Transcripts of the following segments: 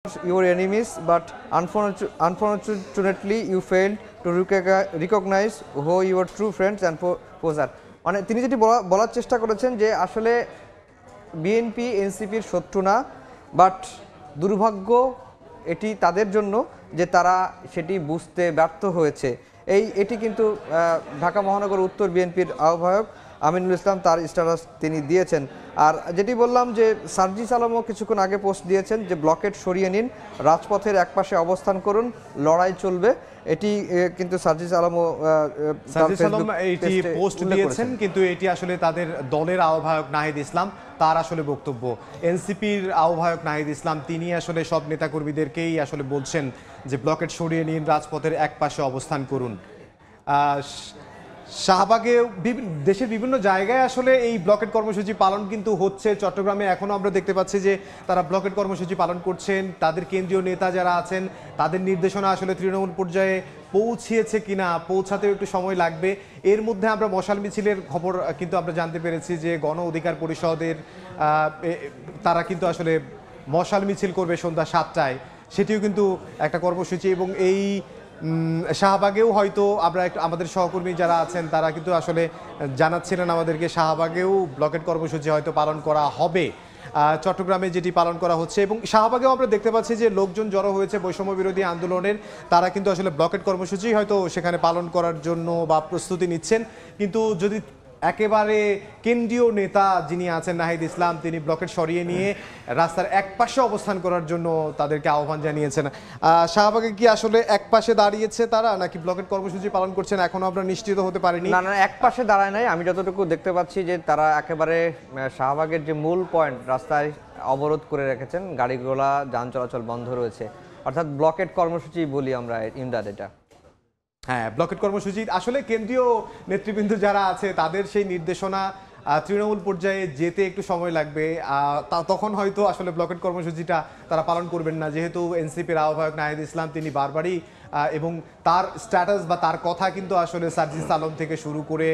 your enemies, but unfortunately you failed to recognize who your true friends and foes are. মানে তিনি যেটি বলার চেষ্টা করেছেন যে আসলে বিএনপি এনসিপির শত্রু না, বাট দুর্ভাগ্য এটি তাদের জন্য যে তারা সেটি বুঝতে ব্যর্থ হয়েছে। এটি কিন্তু ঢাকা মহানগর উত্তর বিএনপির আহ্বায়ক আমিনুল ইসলাম তার স্ট্যাটাস তিনি দিয়েছেন। আর যেটি বললাম যে সার্জিস আলমও কিছুক্ষণ আগে পোস্ট দিয়েছেন যে ব্লকেট সরিয়ে নিন, রাজপথের একপাশে অবস্থান করুন, লড়াই চলবে। এটি কিন্তু সার্জিস আলমও এটি পোস্ট দিয়েছেন, কিন্তু এটি আসলে তাদের দলের আহ্বায়ক নাহিদ ইসলাম তার আসলে বক্তব্য। এনসিপির আহ্বায়ক নাহিদ ইসলাম তিনি আসলে সব নেতাকর্মীদেরকেই আসলে বলছেন যে ব্লকেট সরিয়ে নিন, রাজপথের একপাশে অবস্থান করুন। শাহবাগে দেশের বিভিন্ন জায়গায় আসলে এই ব্লকেট কর্মসূচি পালন কিন্তু হচ্ছে। চট্টগ্রামে এখনও আমরা দেখতে পাচ্ছি যে তারা ব্লকেট কর্মসূচি পালন করছেন। তাদের কেন্দ্রীয় নেতা যারা আছেন তাদের নির্দেশনা আসলে তৃণমূল পর্যায়ে পৌঁছিয়েছে কিনা, পৌঁছাতেও একটু সময় লাগবে। এর মধ্যে আমরা মশাল মিছিলের খবর কিন্তু আমরা জানতে পেরেছি যে গণ অধিকার পরিষদের তারা কিন্তু আসলে মশাল মিছিল করবে সন্ধ্যা 7টায়। সেটিও কিন্তু একটা কর্মসূচি। এবং এই শাহবাগেও হয়তো আমরা আমাদের সহকর্মী যারা আছেন তারা কিন্তু আসলে জানাচ্ছিলেন আমাদেরকে শাহবাগেও ব্লকেট কর্মসূচি হয়তো পালন করা হবে চট্টগ্রামে যেটি পালন করা হচ্ছে। এবং শাহবাগেও আমরা দেখতে পাচ্ছি যে লোকজন জড়ো হয়েছে বৈষম্য বিরোধী আন্দোলনের, তারা কিন্তু আসলে ব্লকেট কর্মসূচি হয়তো সেখানে পালন করার জন্য বা প্রস্তুতি নিচ্ছেন। কিন্তু যদি একেবারে কেন্দ্রীয় নেতা যিনি আছেন নাহিদ ইসলাম, তিনি ব্লকেট সরিয়ে নিয়ে রাস্তার একপাশে অবস্থান করার জন্য তাদেরকে আহ্বান জানিয়েছেন। শাহবাগে কি আসলে একপাশে দাঁড়িয়েছে তারা, নাকি ব্লকেট কর্মসূচি পালন করছেন এখনো আমরা নিশ্চিত হতে পারিনি। না, একপাশে দাঁড়ায় নাই। আমি যতটুকু দেখতে পাচ্ছি যে তারা একেবারে শাহবাগের যে মূল পয়েন্ট রাস্তায় অবরোধ করে রেখেছেন, গাড়িগুলা যান চলাচল বন্ধ রয়েছে, অর্থাৎ ব্লকেট কর্মসূচি বলি আমরা ইমদাদ এটা। হ্যাঁ, ব্লকেট কর্মসূচি আসলে কেন্দ্রীয় নেতৃবৃন্দ যারা আছে তাদের সেই নির্দেশনা তৃণমূল পর্যায়ে যেতে একটু সময় লাগবে। তখন হয়তো আসলে ব্লকেট কর্মসূচিটা তারা পালন করবেন না, যেহেতু এনসিপির আহ্বায়ক নাহিদ ইসলাম তিনি বারবারই এবং তার স্ট্যাটাস বা তার কথা কিন্তু আসলে সার্জিস আলম থেকে শুরু করে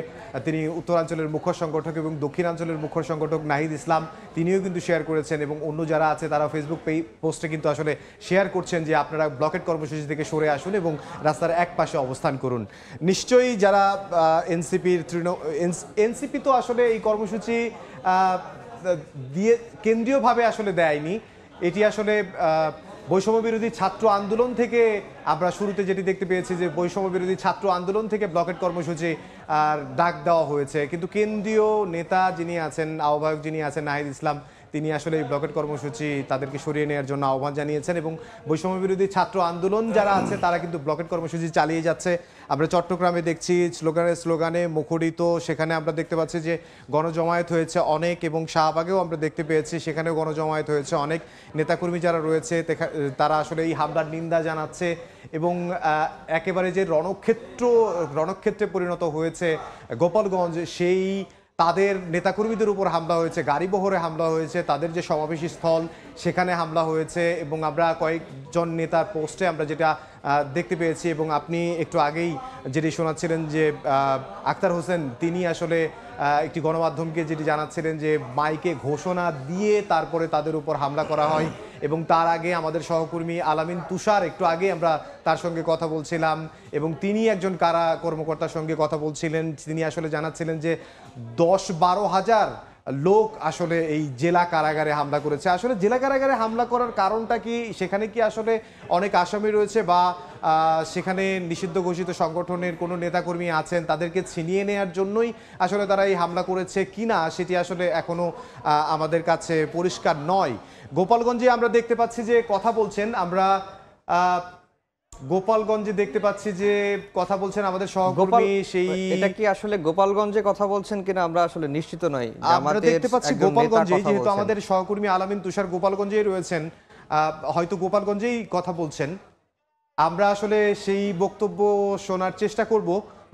তিনি উত্তরাঞ্চলের মুখ্য সংগঠক এবং দক্ষিণাঞ্চলের মুখ্য সংগঠক নাহিদ ইসলাম তিনিও কিন্তু শেয়ার করেছেন। এবং অন্য যারা আছে তারা ফেসবুক পোস্টে কিন্তু আসলে শেয়ার করছেন যে আপনারা ব্লকেট কর্মসূচি থেকে সরে আসুন এবং রাস্তার এক পাশে অবস্থান করুন। নিশ্চয়ই যারা এনসিপি তো আসলে এই কর্মসূচি দিয়ে কেন্দ্রীয়ভাবে আসলে দেয়নি, এটি আসলে বৈষম্য বিরোধী ছাত্র আন্দোলন থেকে আমরা শুরুতে যেটি দেখতে পেয়েছি যে বৈষম্য বিরোধী ছাত্র আন্দোলন থেকে ব্লকেট কর্মসূচি ডাক দেওয়া হয়েছে। কিন্তু কেন্দ্রীয় নেতা যিনি আছেন, আহ্বায়ক যিনি আছেন নাহিদ ইসলাম, তিনি আসলে এই ব্লকেট কর্মসূচি তাদেরকে সরিয়ে নেওয়ার জন্য আহ্বান জানিয়েছেন। এবং বৈষম্য বিরোধী ছাত্র আন্দোলন যারা আছে তারা কিন্তু ব্লকেট কর্মসূচি চালিয়ে যাচ্ছে। আমরা চট্টগ্রামে দেখছি স্লোগানে মুখরিত, সেখানে আমরা দেখতে পাচ্ছি যে গণজমায়েত হয়েছে অনেক। এবং শাহবাগেও আমরা দেখতে পেয়েছি সেখানেও গণজমায়েত হয়েছে অনেক। নেতাকর্মী যারা রয়েছে তারা আসলে এই হামলার নিন্দা জানাচ্ছে। এবং একেবারে যে রণক্ষেত্রে পরিণত হয়েছে গোপালগঞ্জ, সেই তাদের নেতাকর্মীদের উপর হামলা হয়েছে, গাড়িবহরে হামলা হয়েছে, তাদের যে সমাবেশী স্থল সেখানে হামলা হয়েছে। এবং আমরা কয়েকজন নেতার পোস্টে আমরা যেটা দেখতে পেয়েছি, এবং আপনি একটু আগেই যেটি শোনাচ্ছিলেন যে আক্তার হোসেন তিনি আসলে একটি গণমাধ্যমকে যেটি জানাচ্ছিলেন যে মাইকে ঘোষণা দিয়ে তারপরে তাদের উপর হামলা করা হয়। এবং তার আগে আমাদের সহকর্মী আলামিন তুষার, একটু আগে আমরা তার সঙ্গে কথা বলছিলাম এবং তিনি একজন কারা কর্মকর্তার সঙ্গে কথা বলছিলেন। তিনি আসলে জানাচ্ছিলেন যে 10-12 হাজার লোক আসলে এই জেলা কারাগারে হামলা করেছে। আসলে জেলা কারাগারে হামলা করার কারণটা কি, সেখানে কি আসলে অনেক আসামি রয়েছে বা সেখানে নিষিদ্ধ ঘোষিত সংগঠনের কোনো নেতাকর্মী আছেন, তাদেরকে ছিনিয়ে নেওয়ার জন্যই আসলে তারা এই হামলা করেছে কিনা সেটি আসলে এখনো আমাদের কাছে পরিষ্কার নয়। গোপালগঞ্জে আমরা দেখতে পাচ্ছি যে কথা বলছেন, আমরা গোপালগঞ্জে দেখতে পাচ্ছি যে কথা বলছেন আমাদের সহকর্মী। সেই এটা কি আসলে গোপালগঞ্জে কথা বলছেন কিনা আমরা আসলে নিশ্চিত নই। আমরা দেখতে পাচ্ছি গোপালগঞ্জে, যেহেতু আমাদের সহকর্মী আলামিন তুষার গোপালগঞ্জেই রয়েছেন, হয়তো গোপালগঞ্জেই কথা বলছেন। আমরা আসলে সেই বক্তব্য শোনার চেষ্টা করব।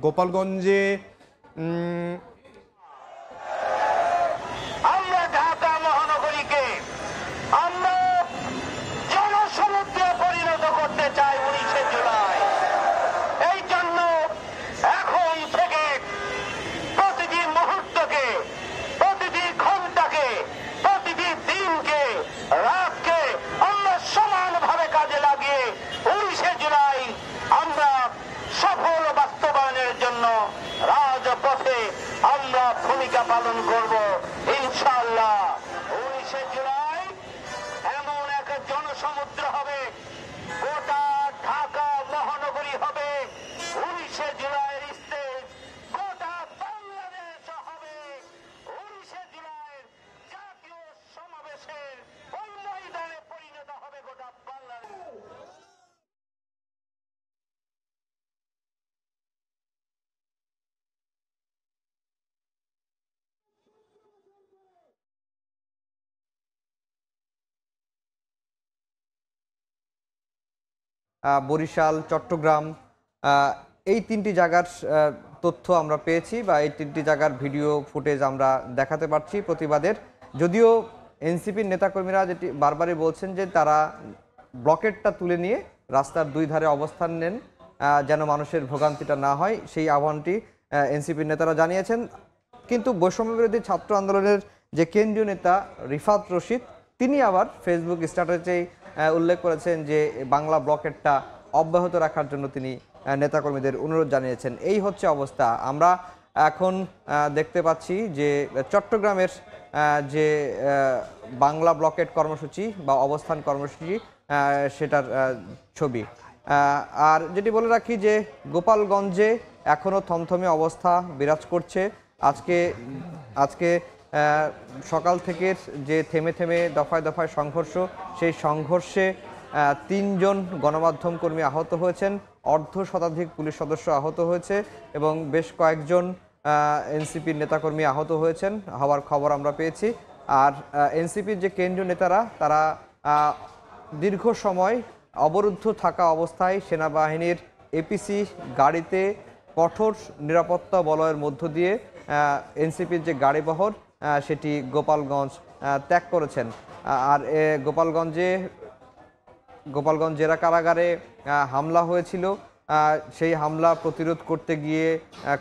গোপালগঞ্জে রাতকে আমরা সমানভাবে ভূমিকা পালন করব ইনশাআল্লাহ। 19শে জুলাই এমন এক জনসমুদ্র হবে, গোটা ঢাকা মহানগরী হবে 19শে জুলাইয়ের স্টেজ, গোটা বাংলাদেশ হবে 19শে জুলাইয়ের জাতীয় সমাবেশের ওই ময়দানে পরিণত হবে গোটা বাংলাদেশ। বরিশাল, চট্টগ্রাম, এই তিনটি জায়গার তথ্য আমরা পেয়েছি বা এই তিনটি জায়গার ভিডিও ফুটেজ আমরা দেখাতে পারছি প্রতিবাদের। যদিও এনসিপির নেতাকর্মীরা যেটি বারবারই বলছেন যে তারা ব্লকেটটা তুলে নিয়ে রাস্তার দুই ধারে অবস্থান নেন যেন মানুষের ভোগান্তিটা না হয়, সেই আহ্বানটি এনসিপির নেতারা জানিয়েছেন। কিন্তু বৈষম্যবিরোধী ছাত্র আন্দোলনের যে কেন্দ্রীয় নেতা রিফাত রশিদ, তিনি আবার ফেসবুক স্ট্যাটাসেই উল্লেখ করেছেন যে বাংলা ব্লকেটটা অব্যাহত রাখার জন্য তিনি নেতাকর্মীদের অনুরোধ জানিয়েছেন। এই হচ্ছে অবস্থা। আমরা এখন দেখতে পাচ্ছি যে চট্টগ্রামের যে বাংলা ব্লকেট কর্মসূচি বা অবস্থান কর্মসূচি সেটার ছবি। আর যেটি বলে রাখি যে গোপালগঞ্জে এখনও থমথমে অবস্থা বিরাজ করছে। আজকে সকাল থেকে যে থেমে থেমে দফায় দফায় সংঘর্ষ, সেই সংঘর্ষে 3 জন গণমাধ্যম কর্মী আহত হয়েছেন, অর্ধ শতাধিক পুলিশ সদস্য আহত হয়েছে এবং বেশ কয়েকজন এনসিপির নেতাকর্মী আহত হওয়ার খবর আমরা পেয়েছি। আর এনসিপির যে কেন্দ্রীয় নেতারা তারা দীর্ঘ সময় অবরুদ্ধ থাকা অবস্থায় সেনাবাহিনীর এপিসি গাড়িতে কঠোর নিরাপত্তা বলয়ের মধ্য দিয়ে এনসিপির যে গাড়িবহর সেটি গোপালগঞ্জ ত্যাগ করেছেন। আর গোপালগঞ্জ জেলা কারাগারে হামলা হয়েছিল, সেই হামলা প্রতিরোধ করতে গিয়ে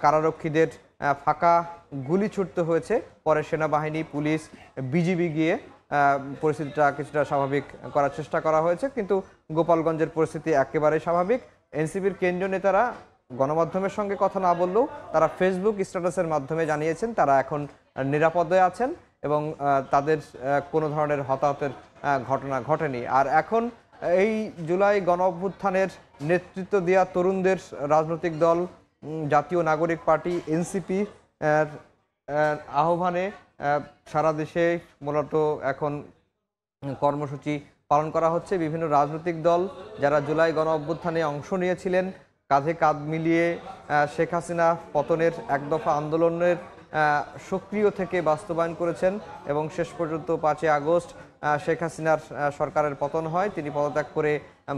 কারারক্ষীদের ফাঁকা গুলি ছুটতে হয়েছে। পরে সেনাবাহিনী, পুলিশ, বিজিবি গিয়ে পরিস্থিতিটা কিছুটা স্বাভাবিক করার চেষ্টা করা হয়েছে, কিন্তু গোপালগঞ্জের পরিস্থিতি একেবারেই স্বাভাবিক। এনসিপির কেন্দ্রীয় নেতারা গণমাধ্যমের সঙ্গে কথা না বললেও তারা ফেসবুক স্ট্যাটাসের মাধ্যমে জানিয়েছেন তারা এখন নিরাপদে আছেন এবং তাদের কোনো ধরনের হতাহতের ঘটনা ঘটেনি। আর এখন এই জুলাই গণ অভ্যুত্থানের নেতৃত্ব দেওয়া তরুণদের রাজনৈতিক দল জাতীয় নাগরিক পার্টি এনসিপি আহ্বানে সারা দেশে মূলত এখন কর্মসূচি পালন করা হচ্ছে। বিভিন্ন রাজনৈতিক দল যারা জুলাই গণ অভ্যুত্থানে অংশ নিয়েছিলেন, কাঁধে কাঁধ মিলিয়ে শেখ হাসিনা পতনের এক দফা আন্দোলনের সক্রিয় থেকে বাস্তবায়ন করেছেন এবং শেষ পর্যন্ত 5 আগস্ট শেখ হাসিনার সরকারের পতন হয়, তিনি পদত্যাগ করে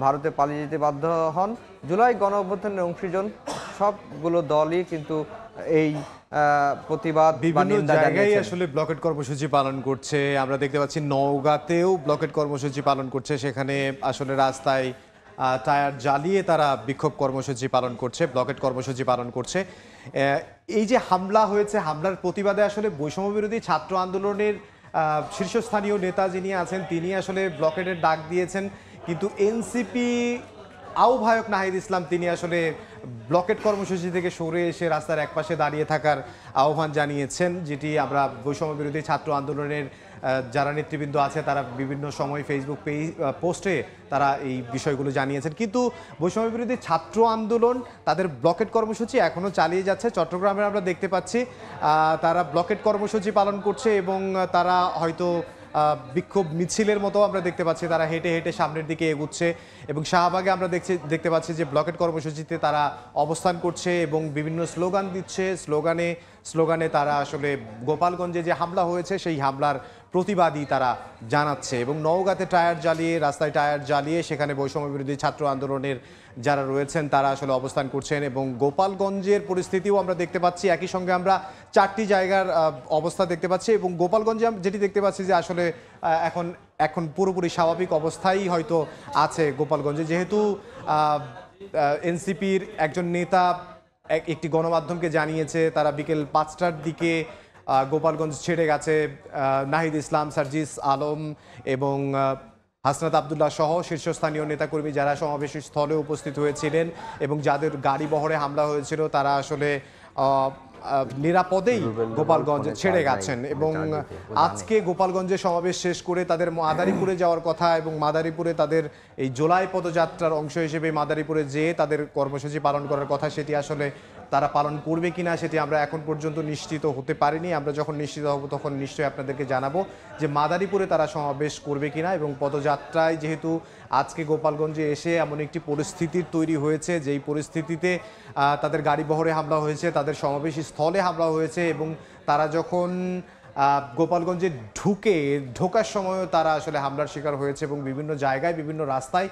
ভারতে পালিয়ে যেতে বাধ্য হন। জুলাই গণ অভ্যুত্থানের অংশীজন সবগুলো দলই কিন্তু এই প্রতিবাদ বিভিন্ন জায়গায় আসলে ব্লকেট কর্মসূচি পালন করছে। আমরা দেখতে পাচ্ছি নওগাঁতেও ব্লকেট কর্মসূচি পালন করছে, সেখানে আসলে রাস্তায় টায়ার জ্বালিয়ে তারা বিক্ষোভ কর্মসূচি পালন করছে, ব্লকেট কর্মসূচি পালন করছে। এই যে হামলা হয়েছে, হামলার প্রতিবাদে আসলে বৈষম্যবিরোধী ছাত্র আন্দোলনের শীর্ষস্থানীয় নেতা যিনি আছেন তিনি আসলে ব্লকেটের ডাক দিয়েছেন, কিন্তু এনসিপি আহ্বায়ক নাহিদ ইসলাম তিনি আসলে ব্লকেট কর্মসূচি থেকে সরে এসে রাস্তার একপাশে দাঁড়িয়ে থাকার আহ্বান জানিয়েছেন, যেটি আমরা বৈষম্যবিরোধী ছাত্র আন্দোলনের যারা নেতৃবৃন্দ আছে তারা বিভিন্ন সময় ফেসবুক পোস্টে তারা এই বিষয়গুলো জানিয়েছেন। কিন্তু বৈষম্যবিরোধী ছাত্র আন্দোলন তাদের ব্লকেট কর্মসূচি এখনও চালিয়ে যাচ্ছে। চট্টগ্রামে আমরা দেখতে পাচ্ছি তারা ব্লকেট কর্মসূচি পালন করছে এবং তারা হয়তো বিক্ষোভ মিছিলের মতো আমরা দেখতে পাচ্ছি তারা হেঁটে হেঁটে সামনের দিকে এগুচ্ছে এবং শাহবাগে আমরা দেখতে পাচ্ছি যে ব্লকেট কর্মসূচিতে তারা অবস্থান করছে এবং বিভিন্ন স্লোগান দিচ্ছে। স্লোগানে তারা আসলে গোপালগঞ্জে যে হামলা হয়েছে সেই হামলার প্রতিবাদী তারা জানাচ্ছে এবং নওগাঁতে রাস্তায় টায়ার জ্বালিয়ে সেখানে বৈষম্যবিরোধী ছাত্র আন্দোলনের যারা রয়েছেন তারা আসলে অবস্থান করছেন এবং গোপালগঞ্জের পরিস্থিতিও আমরা দেখতে পাচ্ছি। একই সঙ্গে আমরা 4টি জায়গার অবস্থা দেখতে পাচ্ছি এবং গোপালগঞ্জে যেটি দেখতে পাচ্ছি যে আসলে এখন পুরোপুরি স্বাভাবিক অবস্থায় হয়তো আছে গোপালগঞ্জে, যেহেতু এনসিপির একজন নেতা একটি গণমাধ্যমকে জানিয়েছে তারা বিকেল 5টার দিকে গোপালগঞ্জ ছেড়ে গেছে। নাহিদ ইসলাম, সার্জিস আলম এবং হাসনাত আবদুল্লাহ সহ শীর্ষস্থানীয় নেতাকর্মী যারা সমাবেশ স্থলে উপস্থিত হয়েছিলেন এবং যাদের গাড়ি বহরে হামলা হয়েছিল তারা আসলে নিরাপদেই গোপালগঞ্জ ছেড়ে গেছেন এবং আজকে গোপালগঞ্জে সমাবেশ শেষ করে তাদের মাদারীপুরে যাওয়ার কথা এবং মাদারীপুরে তাদের এই জুলাই পদযাত্রার অংশ হিসেবে মাদারীপুরে যেয়ে তাদের কর্মসূচি পালন করার কথা, সেটি আসলে তারা পালন করবে কিনা সেটি আমরা এখন পর্যন্ত নিশ্চিত হতে পারিনি। আমরা যখন নিশ্চিত হব তখন নিশ্চয়ই আপনাদেরকে জানাবো যে মাদারীপুরে তারা সমাবেশ করবে কিনা। এবং পদযাত্রায় যেহেতু আজকে গোপালগঞ্জে এসে এমন একটি পরিস্থিতির তৈরি হয়েছে, যেই পরিস্থিতিতে তাদের গাড়ি বহরে হামলা হয়েছে, তাদের সমাবেশ স্থলে হামলা হয়েছে এবং তারা যখন গোপালগঞ্জে ঢোকার সময়ও তারা আসলে হামলার শিকার হয়েছে এবং বিভিন্ন জায়গায় বিভিন্ন রাস্তায়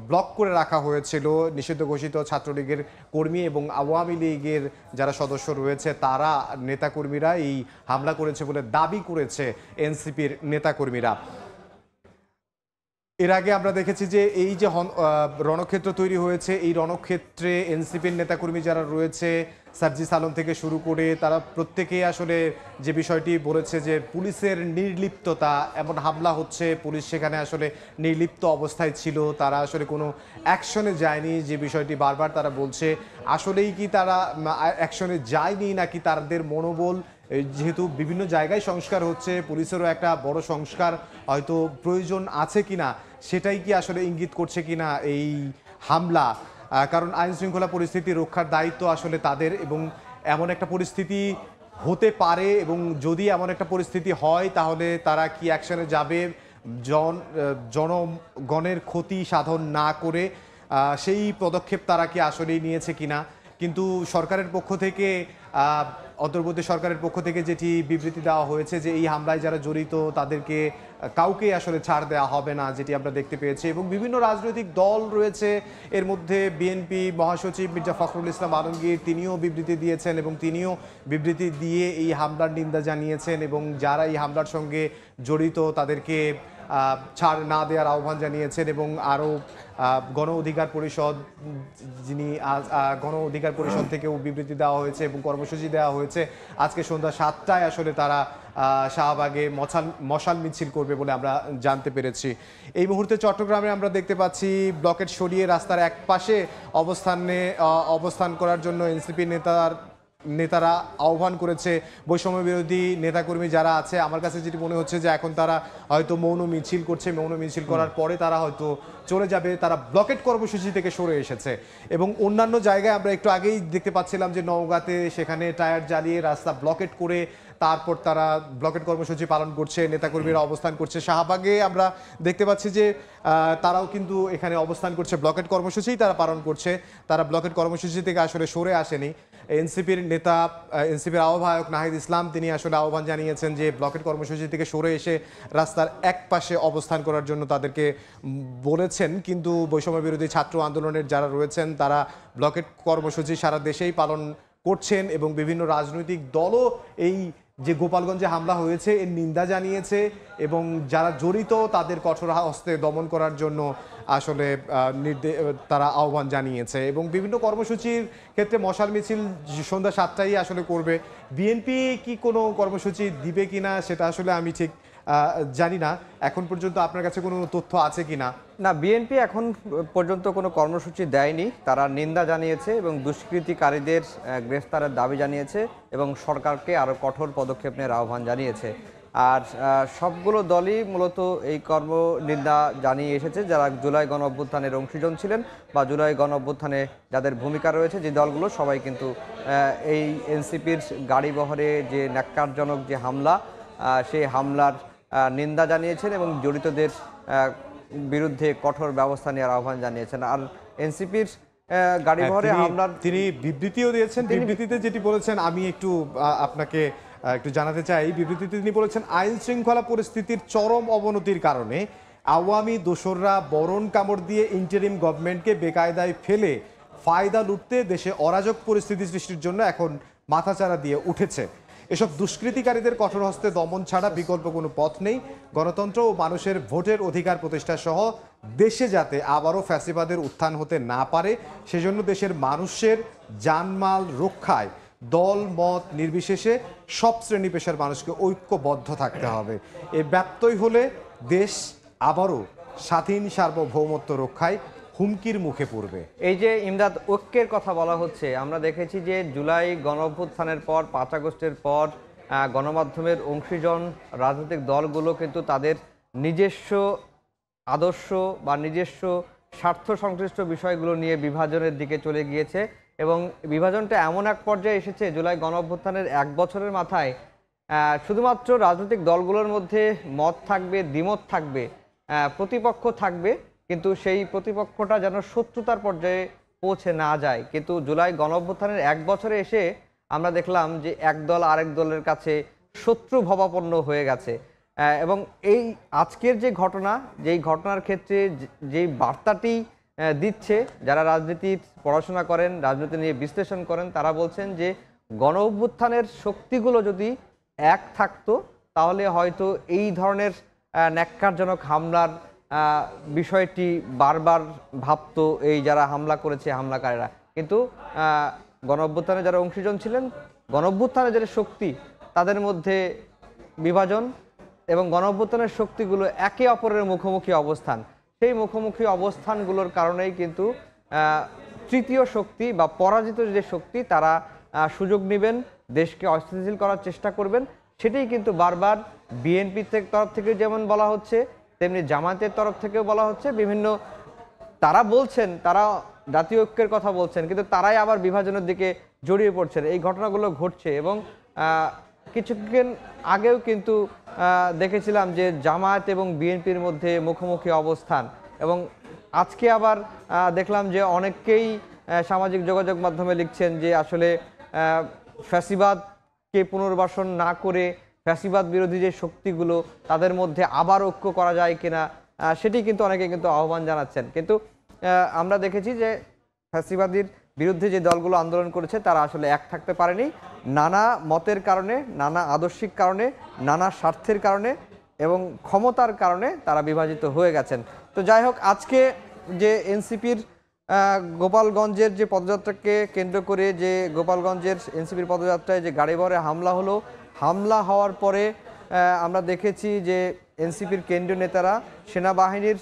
ব্লক করে রাখা হয়েছিল নিষিদ্ধ ঘোষিত ছাত্রলীগের কর্মী এবং আওয়ামী লীগের যারা সদস্য রয়েছে তারা নেতাকর্মীরা এই হামলা করেছে বলে দাবি করেছে এনসিপির নেতাকর্মীরা। এর আগে আমরা দেখেছি যে এই যে রণক্ষেত্র তৈরি হয়েছে, এই রণক্ষেত্রে এনসিপির নেতাকর্মী যারা রয়েছে সার্জিস আলম থেকে শুরু করে তারা প্রত্যেকেই আসলে যে বিষয়টি বলেছে যে পুলিশের নির্লিপ্ততা, এমন হামলা হচ্ছে পুলিশ সেখানে আসলে নির্লিপ্ত অবস্থায় ছিল, তারা আসলে কোনো অ্যাকশনে যায়নি, যে বিষয়টি বারবার তারা বলছে। আসলেই কি তারা অ্যাকশনে যায়নি নাকি তাদের মনোবল, যেহেতু বিভিন্ন জায়গায় সংস্কার হচ্ছে পুলিশেরও একটা বড় সংস্কার হয়তো প্রয়োজন আছে কিনা সেটাই কি আসলে ইঙ্গিত করছে কিনা এই হামলা? কারণ আইন শৃঙ্খলা পরিস্থিতি রক্ষার দায়িত্ব আসলে তাদের এবং এমন একটা পরিস্থিতি হতে পারে এবং যদি এমন একটা পরিস্থিতি হয় তাহলে তারা কি অ্যাকশনে যাবে জনগণের ক্ষতি সাধন না করে, সেই পদক্ষেপ তারা কি আসলেই নিয়েছে কিনা। কিন্তু সরকারের পক্ষ থেকে অন্তর্বর্তী সরকারের পক্ষ থেকে যেটি বিবৃতি দেওয়া হয়েছে যে এই হামলায় যারা জড়িত তাদেরকে কাউকে আসলে ছাড় দেওয়া হবে না, যেটি আমরা দেখতে পেয়েছি। এবং বিভিন্ন রাজনৈতিক দল রয়েছে, এর মধ্যে বিএনপি মহাসচিব মির্জা ফখরুল ইসলাম আলমগীর তিনিও বিবৃতি দিয়েছেন এবং তিনিও বিবৃতি দিয়ে এই হামলার নিন্দা জানিয়েছেন এবং যারা এই হামলার সঙ্গে জড়িত তাদেরকে ছাড় না দেওয়ার আহ্বান জানিয়েছেন। এবং আরও গণ অধিকার পরিষদ গণ অধিকার পরিষদ থেকেও বিবৃতি দেওয়া হয়েছে এবং কর্মসূচি দেওয়া হয়েছে। আজকে সন্ধ্যা 7টায় আসলে তারা শাহবাগে মশাল মিছিল করবে বলে আমরা জানতে পেরেছি। এই মুহূর্তে চট্টগ্রামে আমরা দেখতে পাচ্ছি ব্লকেট সরিয়ে রাস্তার এক পাশে অবস্থান করার জন্য এনসিপি নেতারা আহ্বান করেছে। বৈষম্য বিরোধী নেতাকর্মী যারা আছে, আমার কাছে যেটি মনে হচ্ছে যে এখন তারা হয়তো মৌন মিছিল করছে, মৌন মিছিল করার পরে তারা হয়তো চলে যাবে, তারা ব্লকেট কর্মসূচি থেকে সরে এসেছে। এবং অন্যান্য জায়গায় আমরা একটু আগেই দেখতে পাচ্ছিলাম যে নওগাঁতে সেখানে টায়ার জ্বালিয়ে রাস্তা ব্লকেট করে তারপর তারা ব্লকেট কর্মসূচি পালন করছে, নেতাকর্মীরা অবস্থান করছে। শাহবাগে আমরা দেখতে পাচ্ছি যে তারাও কিন্তু এখানে অবস্থান করছে, ব্লকেট কর্মসূচিই তারা পালন করছে, তারা ব্লকেট কর্মসূচি থেকে আসলে সরে আসেনি। এনসিপির আহ্বায়ক নাহিদ ইসলাম তিনি আসলে আহ্বান জানিয়েছেন যে ব্লকেট কর্মসূচি থেকে সরে এসে রাস্তার এক পাশে অবস্থান করার জন্য তাদেরকে বলেছেন। কিন্তু বৈষম্য বিরোধী ছাত্র আন্দোলনের যারা রয়েছেন তারা ব্লকেট কর্মসূচি সারা দেশেই পালন করছেন এবং বিভিন্ন রাজনৈতিক দলও এই যে গোপালগঞ্জে হামলা হয়েছে এর নিন্দা জানিয়েছে এবং যারা জড়িত তাদের কঠোর হস্তে দমন করার জন্য আসলে তারা আহ্বান জানিয়েছে। এবং বিভিন্ন কর্মসূচির ক্ষেত্রে মশাল মিছিল সন্ধ্যা 7টায় আসলে করবে। বিএনপি কি কোনো কর্মসূচি দিবে কিনা সেটা আসলে আমি ঠিক জানি না, এখন পর্যন্ত আপনার কাছে কোনো তথ্য আছে কিনা? না, বিএনপি এখন পর্যন্ত কোনো কর্মসূচি দেয়নি, তারা নিন্দা জানিয়েছে এবং দুষ্কৃতিকারীদের গ্রেফতারের দাবি জানিয়েছে এবং সরকারকে আরও কঠোর পদক্ষেপ নেওয়ার আহ্বান জানিয়েছে। আর সবগুলো দলই মূলত এই নিন্দা জানিয়ে এসেছে, যারা জুলাই গণ অভ্যুত্থানের অংশীজন ছিলেন বা জুলাই গণ অভ্যুত্থানে যাদের ভূমিকা রয়েছে যে দলগুলো, সবাই কিন্তু এই এনসিপির গাড়ি বহরে যে ন্যাক্কারজনক যে হামলা সেই হামলার নিন্দা জানিয়েছেন এবং জড়িতদের বিরুদ্ধে কঠোর ব্যবস্থা নেওয়ার আহ্বান জানিয়েছেন। আর এনসিপির গাড়ি বহরে হামলার তিনি বিবৃতিও দিয়েছেন। বিবৃতিতে যেটি বলেছেন আমি একটু আপনাকে একটু জানাতে চাই। বিবৃতিতে তিনি বলেছেন আইন শৃঙ্খলা পরিস্থিতির চরম অবনতির কারণে আওয়ামী দোসররা বরণ কামড় দিয়ে ইন্টারিম গভর্নমেন্টকে বেকায়দায় ফেলে ফায়দা লুটতে দেশে অরাজক পরিস্থিতি সৃষ্টির জন্য এখন মাথাচাড়া দিয়ে উঠেছে। এসব দুষ্কৃতিকারীদের কঠোর হস্তে দমন ছাড়া বিকল্প কোনো পথ নেই। গণতন্ত্র ও মানুষের ভোটের অধিকার প্রতিষ্ঠা সহ দেশে যাতে আবারও ফ্যাসিবাদের উত্থান হতে না পারে সেজন্য দেশের মানুষের জানমাল রক্ষায় দল মত নির্বিশেষে সব শ্রেণী পেশার মানুষকে ঐক্যবদ্ধ থাকতে হবে। এ ব্যত্যয় হলে দেশ আবারও স্বাধীন সার্বভৌমত্ব রক্ষায় হুমকির মুখে পড়বে। এই যে ইমদাদ ঐক্যের কথা বলা হচ্ছে, আমরা দেখেছি যে জুলাই গণঅভ্যুত্থানের পর 5 আগস্টের পর গণমাধ্যমের অংশীজন রাজনৈতিক দলগুলো কিন্তু তাদের নিজস্ব আদর্শ বা নিজস্ব স্বার্থ সংশ্লিষ্ট বিষয়গুলো নিয়ে বিভাজনের দিকে চলে গিয়েছে এবং বিভাজনটা এমন এক পর্যায়ে এসেছে জুলাই গণঅভ্যুত্থানের 1 বছরের মাথায় শুধুমাত্র রাজনৈতিক দলগুলোর মধ্যে মত থাকবে, দ্বিমত থাকবে, প্রতিপক্ষ থাকবে, কিন্তু সেই প্রতিপক্ষটা যেন শত্রুতার পর্যায়ে পৌঁছে না যায়। কিন্তু জুলাই গণঅভ্যুত্থানের 1 বছরে এসে আমরা দেখলাম যে এক দল আরেক দলের কাছে শত্রু ভাবাপন্ন হয়ে গেছে এবং এই আজকের যে ঘটনা, যেই ঘটনার ক্ষেত্রে যেই বার্তাটি দিচ্ছে, যারা রাজনীতির পড়াশোনা করেন, রাজনীতি নিয়ে বিশ্লেষণ করেন, তারা বলছেন যে গণঅভ্যুত্থানের শক্তিগুলো যদি এক থাকতো তাহলে হয়তো এই ধরনের ন্যাক্কারজনক হামলার বিষয়টি বারবার ভাবতো এই যারা হামলা করেছে হামলাকারীরা। কিন্তু গণঅভ্যুত্থানে যারা অংশীজন ছিলেন, গণঅভ্যুত্থানের যারা শক্তি, তাদের মধ্যে বিভাজন এবং গণঅভ্যুত্থানের শক্তিগুলো একে অপরের মুখোমুখি অবস্থান, সেই মুখোমুখি অবস্থানগুলোর কারণেই কিন্তু তৃতীয় শক্তি বা পরাজিত যে শক্তি তারা সুযোগ নেবেন, দেশকে অস্থিতিশীল করার চেষ্টা করবেন। সেটাই কিন্তু বারবার বিএনপির তরফ থেকে যেমন বলা হচ্ছে, তেমনি জামায়াতের তরফ থেকেও বলা হচ্ছে। বিভিন্ন তারা বলছেন তারা জাতীয় ঐক্যের কথা বলছেন, কিন্তু তারাই আবার বিভাজনের দিকে জড়িয়ে পড়ছেন। এই ঘটনাগুলো ঘটছে এবং কিছুক্ষণ আগেও কিন্তু দেখেছিলাম যে জামায়াত এবং বিএনপির মধ্যে মুখোমুখি অবস্থান এবং আজকে আবার দেখলাম যে অনেকেই সামাজিক যোগাযোগ মাধ্যমে লিখছেন যে আসলে ফ্যাসিবাদকে পুনর্বাসন না করে ফ্যাসিবাদ বিরোধী যে শক্তিগুলো তাদের মধ্যে আবার ঐক্য করা যায় কিনা, সেটি কিন্তু অনেকে কিন্তু আহ্বান জানাচ্ছেন। কিন্তু আমরা দেখেছি যে ফ্যাসিবাদীর বিরুদ্ধে যে দলগুলো আন্দোলন করেছে তারা আসলে এক থাকতে পারেনি, নানা মতের কারণে, নানা আদর্শিক কারণে, নানা স্বার্থের কারণে এবং ক্ষমতার কারণে তারা বিভাজিত হয়ে গেছেন। তো যাই হোক, আজকে যে এনসিপির গোপালগঞ্জের যে পদযাত্রাকে কেন্দ্র করে যে গোপালগঞ্জের এনসিপির পদযাত্রায় যে গাড়ি বহরে হামলা হলো, হামলা হওয়ার পরে আমরা দেখেছি যে এনসিপির কেন্দ্রীয় নেতারা সেনাবাহিনীর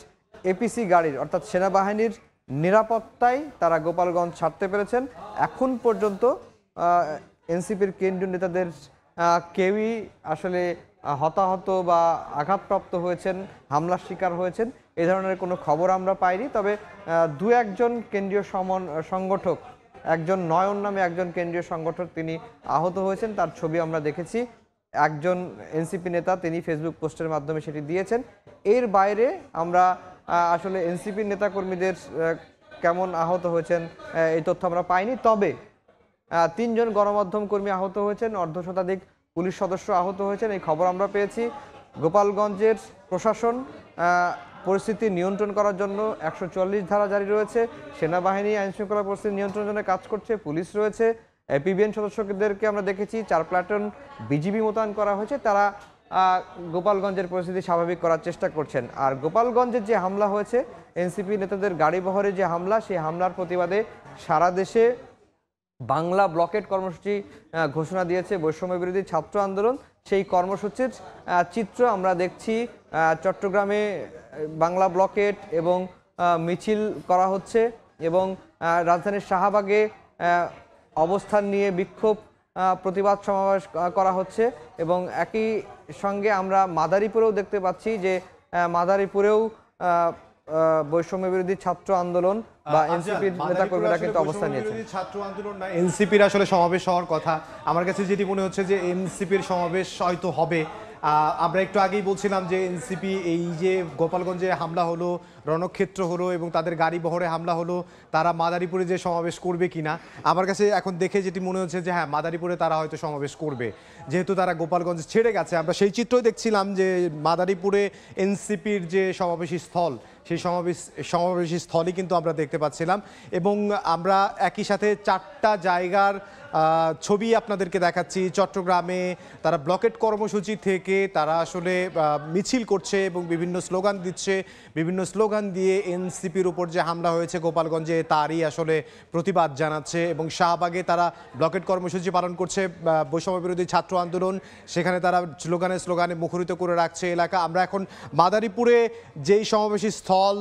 এপিসি গাড়ির অর্থাৎ সেনাবাহিনীর নিরাপত্তায় তারা গোপালগঞ্জ ছাড়তে পেরেছেন। এখন পর্যন্ত এনসিপির কেন্দ্রীয় নেতাদের কেউই আসলে হতাহত বা আঘাতপ্রাপ্ত হয়েছেন, হামলার শিকার হয়েছেন এ ধরনের কোনো খবর আমরা পাইনি। তবে দু একজন কেন্দ্রীয় সংগঠক, একজন নয়ন নামে একজন কেন্দ্রীয় সংগঠক তিনি আহত হয়েছেন, তার ছবি আমরা দেখেছি। একজন এনসিপি নেতা তিনি ফেসবুক পোস্টের মাধ্যমে সেটি দিয়েছেন। এর বাইরে আমরা আসলে এনসিপির নেতাকর্মীদের কেমন আহত হয়েছেন এই তথ্য আমরা পাইনি। তবে 3 জন গণমাধ্যম কর্মী আহত হয়েছেন, অর্ধশতাধিক পুলিশ সদস্য আহত হয়েছেন, এই খবর আমরা পেয়েছি। গোপালগঞ্জের প্রশাসন পরিস্থিতি নিয়ন্ত্রণ করার জন্য 144 ধারা জারি রয়েছে, সেনাবাহিনী আইনশৃঙ্খলা পরিস্থিতি নিয়ন্ত্রণের জন্য কাজ করছে, পুলিশ রয়েছে, পিবিএন সদস্যদেরকে আমরা দেখেছি 4 প্লাটুন বিজিবি মোতায়েন করা হয়েছে, তারা গোপালগঞ্জের পরিস্থিতি স্বাভাবিক করার চেষ্টা করছেন। আর গোপালগঞ্জের যে হামলা হয়েছে, এনসিপি নেতাদের গাড়ি বহরে যে হামলা, সেই হামলার প্রতিবাদে সারা দেশে বাংলা ব্লকেট কর্মসূচি ঘোষণা দিয়েছে বৈষম্য বিরোধী ছাত্র আন্দোলন। সেই কর্মসূচির চিত্র আমরা দেখছি। চট্টগ্রামে বাংলা ব্লকেট এবং মিছিল করা হচ্ছে এবং রাজধানীর শাহবাগে অবস্থান নিয়ে বিক্ষোভ প্রতিবাদ সমাবেশ করা হচ্ছে এবং একই সঙ্গে আমরা মাদারীপুরেও দেখতে পাচ্ছি যে মাদারীপুরেও বৈষম্য বিরোধী ছাত্র আন্দোলন বা এনসিপির নেতাকর্মীরা কিন্তু অবস্থান নিয়েছেন। ছাত্র আন্দোলন না, এনসিপির আসলে সমাবেশ হওয়ার কথা। আমার কাছে যেটি মনে হচ্ছে যে এনসিপির সমাবেশ হয়তো হবে। আমরা একটু আগেই বলছিলাম যে এনসিপি এই যে গোপালগঞ্জে হামলা হলো, রণক্ষেত্র হলো এবং তাদের গাড়ি বহরে হামলা হলো, তারা মাদারীপুরে যে সমাবেশ করবে কিনা, আমার কাছে এখন দেখে যেটি মনে হচ্ছে যে হ্যাঁ, মাদারীপুরে তারা হয়তো সমাবেশ করবে, যেহেতু তারা গোপালগঞ্জ ছেড়ে গেছে। আমরা সেই চিত্রই দেখছিলাম যে মাদারীপুরে এনসিপির যে সমাবেশী স্থল, সেই সমাবেশী স্থলই কিন্তু আমরা দেখতে পাচ্ছিলাম এবং আমরা একই সাথে 4টা জায়গার ছবি আপনাদেরকে দেখাচ্ছি। চট্টগ্রামে তারা ব্লকেট কর্মসূচি থেকে তারা আসলে মিছিল করছে এবং বিভিন্ন স্লোগান দিচ্ছে, বিভিন্ন স্লোগান দিয়ে এনসিপির উপর যে হামলা হয়েছে গোপালগঞ্জে তারই আসলে প্রতিবাদ জানাচ্ছে এবং শাহবাগে তারা ব্লকেট কর্মসূচি পালন করছে, বৈষম্য বিরোধী ছাত্র আন্দোলন, সেখানে তারা স্লোগানে মুখরিত করে রাখছে এলাকা। আমরা এখন মাদারীপুরে যেই সমাবেশী স্থল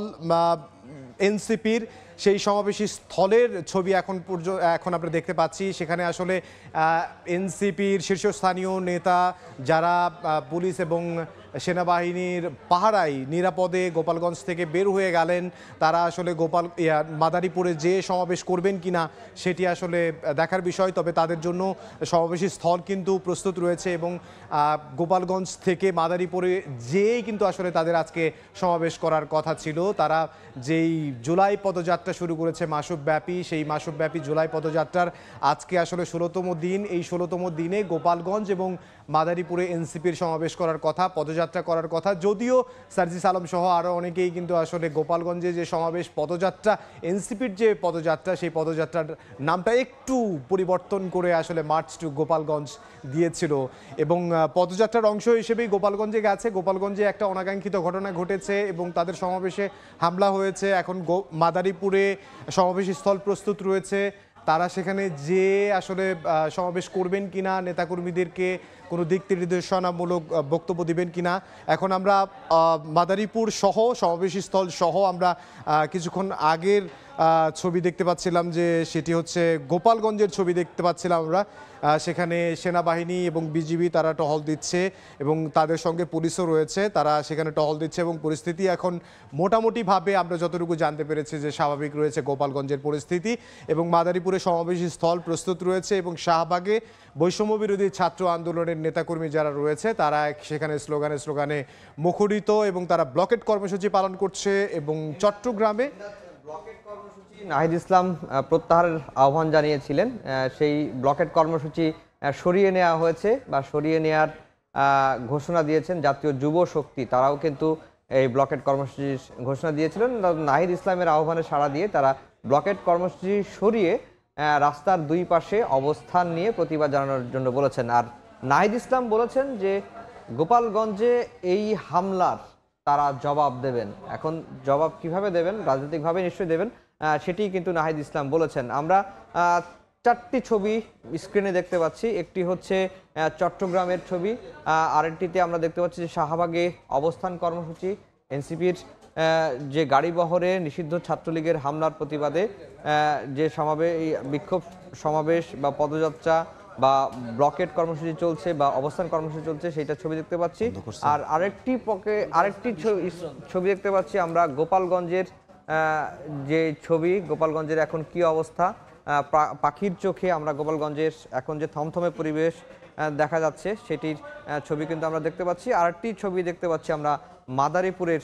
এনসিপির সেই সমাবেশী স্থলের ছবি এখন আমরা দেখতে পাচ্ছি। সেখানে আসলে এনসিপির শীর্ষস্থানীয় নেতা যারা পুলিশ এবং সেনাবাহিনীর পাহারায় নিরাপদে গোপালগঞ্জ থেকে বের হয়ে গেলেন, তারা আসলে মাদারীপুরে যে সমাবেশ করবেন কিনা সেটি আসলে দেখার বিষয়। তবে তাদের জন্য সমাবেশী স্থল কিন্তু প্রস্তুত রয়েছে এবং গোপালগঞ্জ থেকে মাদারীপুরে যেই কিন্তু আসলে তাদের আজকে সমাবেশ করার কথা ছিল। তারা যেই জুলাই পদযাত্রা শুরু করেছে মাসব্যাপী, সেই মাসব্যাপী জুলাই পদযাত্রার আজকে আসলে 16তম দিন। এই 16তম দিনে গোপালগঞ্জ এবং মাদারীপুরে এনসিপির সমাবেশ করার কথা, পদযাত্রা করার কথা। যদিও সার্জিস আলম সহ আরও অনেকেই কিন্তু আসলে গোপালগঞ্জে যে সমাবেশ পদযাত্রা, এনসিপির যে পদযাত্রা, সেই পদযাত্রার নামটা একটু পরিবর্তন করে আসলে মার্চ টু গোপালগঞ্জ দিয়েছিল এবং পদযাত্রার অংশ হিসেবেই গোপালগঞ্জে গেছে। গোপালগঞ্জে একটা অনাকাঙ্ক্ষিত ঘটনা ঘটেছে এবং তাদের সমাবেশে হামলা হয়েছে। এখন মাদারীপুরে সমাবেশ স্থল প্রস্তুত রয়েছে। তারা সেখানে যে আসলে সমাবেশ করবেন কিনা, নেতাকর্মীদেরকে কোনো দিক নির্দেশনামূলক বক্তব্য দিবেন কিনা, এখন আমরা মাদারীপুর সহ সমাবেশী স্থল সহ আমরা কিছুক্ষণ আগের ছবি দেখতে পাচ্ছিলাম, যে সেটি হচ্ছে গোপালগঞ্জের ছবি দেখতে পাচ্ছিলাম আমরা। সেখানে সেনাবাহিনী এবং বিজিবি তারা টহল দিচ্ছে এবং তাদের সঙ্গে পুলিশও রয়েছে, তারা সেখানে টহল দিচ্ছে এবং পরিস্থিতি এখন মোটামুটিভাবে আমরা যতটুকু জানতে পেরেছি যে স্বাভাবিক রয়েছে গোপালগঞ্জের পরিস্থিতি। এবং মাদারীপুরে সমাবেশী স্থল প্রস্তুত রয়েছে এবং শাহবাগে বৈষম্য বিরোধী ছাত্র আন্দোলনের নেতাকর্মী যারা রয়েছে তারা সেখানে স্লোগানে মুখরিত এবং তারা ব্লকেট কর্মসূচি পালন করছে। এবং চট্টগ্রামে নাহিদ ইসলাম প্রত্যাহারের আহ্বান জানিয়েছিলেন, সেই ব্লকেট কর্মসূচি সরিয়ে নেওয়া হয়েছে বা সরিয়ে নেওয়ার ঘোষণা দিয়েছেন জাতীয় যুব শক্তি। তারাও কিন্তু এই ব্লকেট কর্মসূচির ঘোষণা দিয়েছিলেন। নাহিদ ইসলামের আহ্বানে সাড়া দিয়ে তারা ব্লকেট কর্মসূচি সরিয়ে রাস্তার দুই পাশে অবস্থান নিয়ে প্রতিবাদ জানানোর জন্য বলেছেন। আর নাহিদ ইসলাম বলেছেন যে গোপালগঞ্জে এই হামলার তারা জবাব দেবেন। এখন জবাব কিভাবে দেবেন, রাজনৈতিকভাবে নিশ্চয়ই দেবেন, সেটি কিন্তু নাহিদ ইসলাম বলেছেন। আমরা চারটি ছবি স্ক্রিনে দেখতে পাচ্ছি। একটি হচ্ছে চট্টগ্রামের ছবি, আরেকটিতে আমরা দেখতে পাচ্ছি যে শাহবাগে অবস্থান কর্মসূচি, এনসিপির যে গাড়ি বহরে নিষিদ্ধ ছাত্রলীগের হামলার প্রতিবাদে যে বিক্ষোভ সমাবেশ বা পদযাত্রা বা ব্লকেট কর্মসূচি চলছে বা অবস্থান কর্মসূচি চলছে, সেইটা ছবি দেখতে পাচ্ছি। আর আরেকটি ছবি দেখতে পাচ্ছি আমরা গোপালগঞ্জের যে ছবি, গোপালগঞ্জের এখন কি অবস্থা, পাখির চোখে আমরা গোপালগঞ্জের এখন যে থমথমে পরিবেশ দেখা যাচ্ছে সেটির ছবি কিন্তু আমরা দেখতে পাচ্ছি। আরেকটি ছবি দেখতে পাচ্ছি আমরা মাদারীপুরের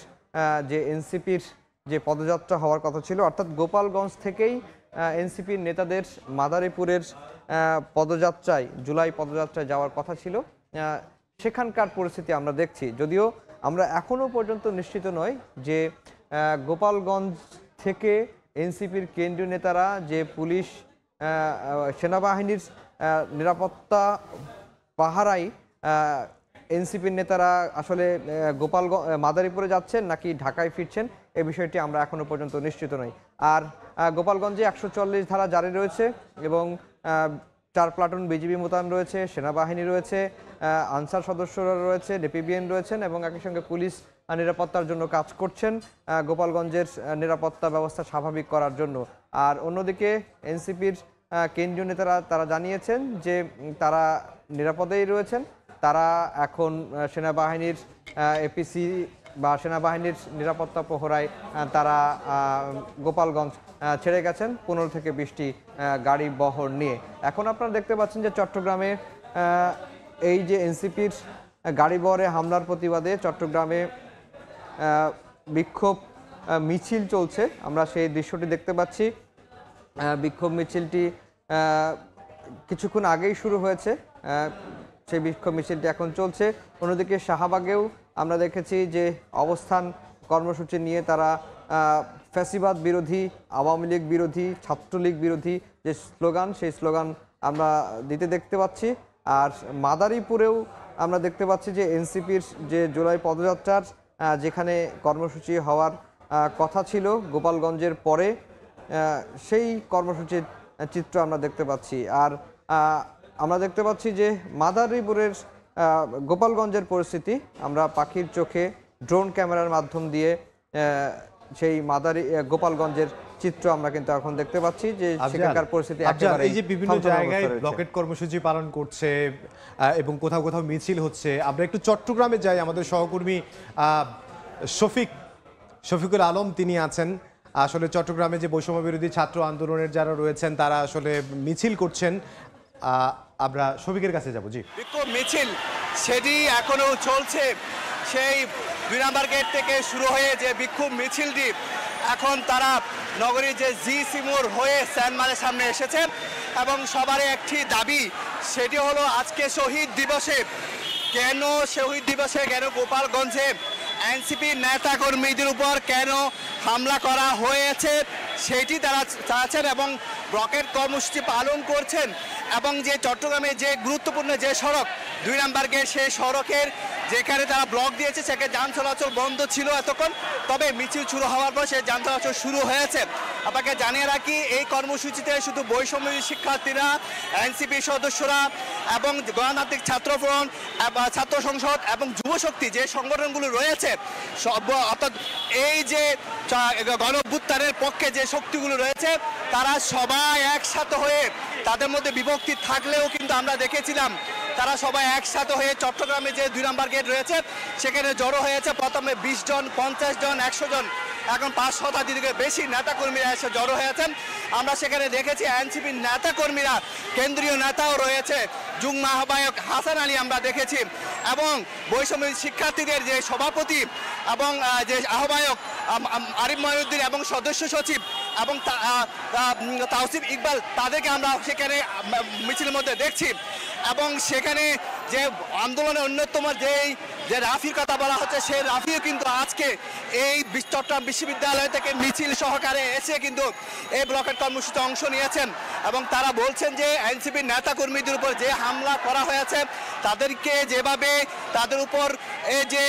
যে এনসিপির যে পদযাত্রা হওয়ার কথা ছিল, অর্থাৎ গোপালগঞ্জ থেকেই এনসিপির নেতাদের মাদারীপুরের পদযাত্রায়, জুলাই পদযাত্রায় যাওয়ার কথা ছিল, সেখানকার পরিস্থিতি আমরা দেখছি। যদিও আমরা এখনো পর্যন্ত নিশ্চিত নই যে গোপালগঞ্জ থেকে এনসিপির কেন্দ্রীয় নেতারা যে পুলিশ সেনাবাহিনীর নিরাপত্তা পাহারায় এনসিপির নেতারা আসলে মাদারীপুরে যাচ্ছেন নাকি ঢাকায় ফিরছেন, এই বিষয়টি আমরা এখনো পর্যন্ত নিশ্চিত নই। আর গোপালগঞ্জে 144 ধারা জারি রয়েছে এবং 4 প্লাটুন বিজিবি মোতায়েন রয়েছে, সেনাবাহিনী রয়েছে, আনসার সদস্যরা রয়েছে, ডিপিবিএন রয়েছেন এবং একই সঙ্গে পুলিশ নিরাপত্তার জন্য কাজ করছেন গোপালগঞ্জের নিরাপত্তা ব্যবস্থা স্বাভাবিক করার জন্য। আর অন্যদিকে এনসিপির কেন্দ্রীয় নেতারা তারা জানিয়েছেন যে তারা নিরাপদেই রয়েছেন। তারা এখন সেনাবাহিনীর এপিসি বা সেনাবাহিনীর নিরাপত্তা প্রহরায় তারা গোপালগঞ্জ ছেড়ে গেছেন 15 থেকে 20টি গাড়ি বহর নিয়ে। এখন আপনারা দেখতে পাচ্ছেন যে চট্টগ্রামে এই যে এনসিপির গাড়ি বহরে হামলার প্রতিবাদে চট্টগ্রামে বিক্ষোভ মিছিল চলছে, আমরা সেই দৃশ্যটি দেখতে পাচ্ছি। বিক্ষোভ মিছিলটি কিছুক্ষণ আগেই শুরু হয়েছে, সেই বিক্ষোভ মিছিলটি এখন চলছে। অন্যদিকে শাহবাগেও আমরা দেখেছি যে অবস্থান কর্মসূচি নিয়ে তারা ফ্যাসিবাদ বিরোধী, আওয়ামী লীগ বিরোধী, ছাত্রলীগ বিরোধী যে স্লোগান, সেই স্লোগান আমরা দিতে দেখতে পাচ্ছি। আর মাদারীপুরেও আমরা দেখতে পাচ্ছি যে এনসিপির যে জুলাই পদযাত্রার যেখানে কর্মসূচি হওয়ার কথা ছিল গোপালগঞ্জের পরে, সেই কর্মসূচির চিত্র আমরা দেখতে পাচ্ছি। আর আমরা দেখতে পাচ্ছি যে মাদারীপুরের গোপালগঞ্জের পরিস্থিতি আমরা পাখির চোখে ড্রোন ক্যামেরার মাধ্যম দিয়ে সেই মাদারী গোপালগঞ্জের চিত্র আমরা কিন্তু এখন দেখতে পাচ্ছি যে আফজাল, সেখানকার পরিস্থিতি আফজাল, একেবারে এই যে বিভিন্ন জায়গায় ব্লকেট কর্মসূচি পালন করছে এবং কোথাও কোথাও মিছিল হচ্ছে, আমরা একটু চট্টগ্রামে যাই। আমাদের সহকর্মী শফিকুল আলম তিনি আছেন। আসলে চট্টগ্রামে যে বৈষম্য বিরোধী ছাত্র আন্দোলনের যারা রয়েছেন তারা আসলে মিছিল করছেন, আমরা শফিকের কাছে যাব। জি, বিক্ষোভ মিছিল সেটি এখনো চলছে। সেই 2 নম্বর গেট থেকে শুরু হয়ে যে বিক্ষোভ মিছিলটি এখন তারা নগরীর যে জি মোড় হয়ে স্যানমারের সামনে এসেছে এবং সবারই একটি দাবি, সেটি হলো আজকে শহীদ দিবসে কেন গোপালগঞ্জে এনসিপি নেতা কর্মীদের উপর কেন হামলা করা হয়েছে সেটি তারা চাচ্ছেন এবং ব্লকেট কর্মসূচি পালন করছেন। এবং যে চট্টগ্রামে যে গুরুত্বপূর্ণ যে সড়ক 2 নম্বর গেট, সেই সড়কের যেখানে তারা ব্লক দিয়েছে সেখানে যান চলাচল বন্ধ ছিল এতক্ষণ, তবে মিছিল শুরু হওয়ার পর সেই যান চলাচল শুরু হয়েছে। আপনাকে জানিয়ে রাখি, এই কর্মসূচিতে শুধু বৈষম্য শিক্ষার্থীরা, এনসিপি সদস্যরা এবং গণতান্ত্রিক ছাত্র ফ্রন্ট, ছাত্র সংসদ এবং যুবশক্তি যে সংগঠনগুলো রয়েছে অর্থাৎ এই যে গণঅভ্যুত্থানের পক্ষে যে শক্তিগুলো রয়েছে তারা সবাই একসাথে হয়ে, তাদের মধ্যে বিভক্তি থাকলেও কিন্তু আমরা দেখেছিলাম তারা সবাই একসাথে হয়ে চট্টগ্রামে যে 2 নম্বর গেট রয়েছে সেখানে জড়ো হয়েছে। প্রথমে 20 জন, 50 জন, 100 জন, এখন 5 শতাধিকের বেশি নেতাকর্মীরা এসে জড়ো হয়েছেন। আমরা সেখানে দেখেছি এনসিপির নেতাকর্মীরা, কেন্দ্রীয় নেতাও রয়েছে, যুগ্ম আহ্বায়ক হাসান আলী আমরা দেখেছি এবং বৈষম্য শিক্ষার্থীদের যে সভাপতি এবং যে আহ্বায়ক আরিফ মঈনুদ্দিন এবং সদস্য সচিব এবং তাওসিফ ইকবাল, তাদেরকে আমরা সেখানে মিছিলের মধ্যে দেখছি। এবং সেখানে যে আন্দোলনের অন্যতম যে রাফির কথা বলা হচ্ছে, সেই রাফিও কিন্তু আজকে এই চট্টগ্রাম বিশ্ববিদ্যালয় থেকে মিছিল সহকারে এসে কিন্তু এই ব্লকের কর্মসূচিতে অংশ নিয়েছেন এবং তারা বলছেন যে এনসিপির নেতা কর্মীদের উপর যে হামলা করা হয়েছে, তাদেরকে যেভাবে তাদের উপর এই যে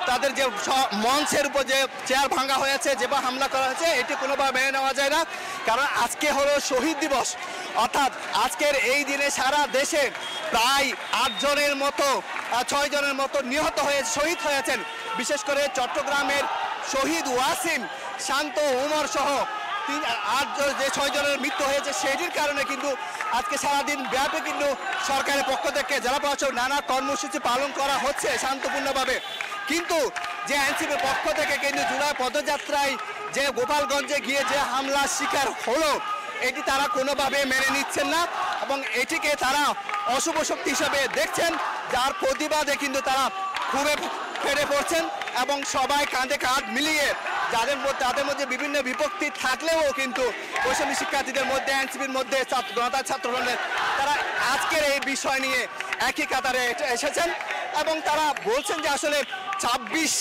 তাদের যে মঞ্চের উপর যে চেয়ার ভাঙা হয়েছে, যেভাবে হামলা করা হয়েছে, এটি কোনোভাবে মেনে নেওয়া যায় না। কারণ আজকে হলো শহীদ দিবস, অর্থাৎ আজকের এই দিনে সারা দেশে প্রায় 8 জনের মতো 6 জনের মতো নিহত হয়ে শহীদ হয়েছেন। বিশেষ করে চট্টগ্রামের শহীদ ওয়াসিম, শান্ত, ওমর সহ 6 জনের মৃত্যু হয়েছে। সেটির কারণে কিন্তু আজকে সারাদিন ব্যাপী কিন্তু সরকারের পক্ষ থেকে জেলা প্রশাসক নানা কর্মসূচি পালন করা হচ্ছে শান্তপূর্ণভাবে। কিন্তু যে এনসিপির পক্ষ থেকে কিন্তু জুলাই পদযাত্রায় যে গোপালগঞ্জে গিয়ে যে হামলার শিকার হলো, এটি তারা কোনোভাবে মেনে নিচ্ছেন না এবং এটিকে তারা অশুভ শক্তি হিসাবে দেখছেন, যার প্রতিবাদে কিন্তু তারা খুবই ফেটে পড়ছেন এবং সবাই কাঁধে কাঁধ মিলিয়ে তাদের মধ্যে বিভিন্ন বিভক্তি থাকলেও কিন্তু বৈষম্য শিক্ষার্থীদের মধ্যে, এনসিপির মধ্যে, গণতান্ত্রিক ছাত্রফ্রন্টের, তারা আজকের এই বিষয় নিয়ে একই কাতারে এসেছেন এবং তারা বলছেন যে আসলে 36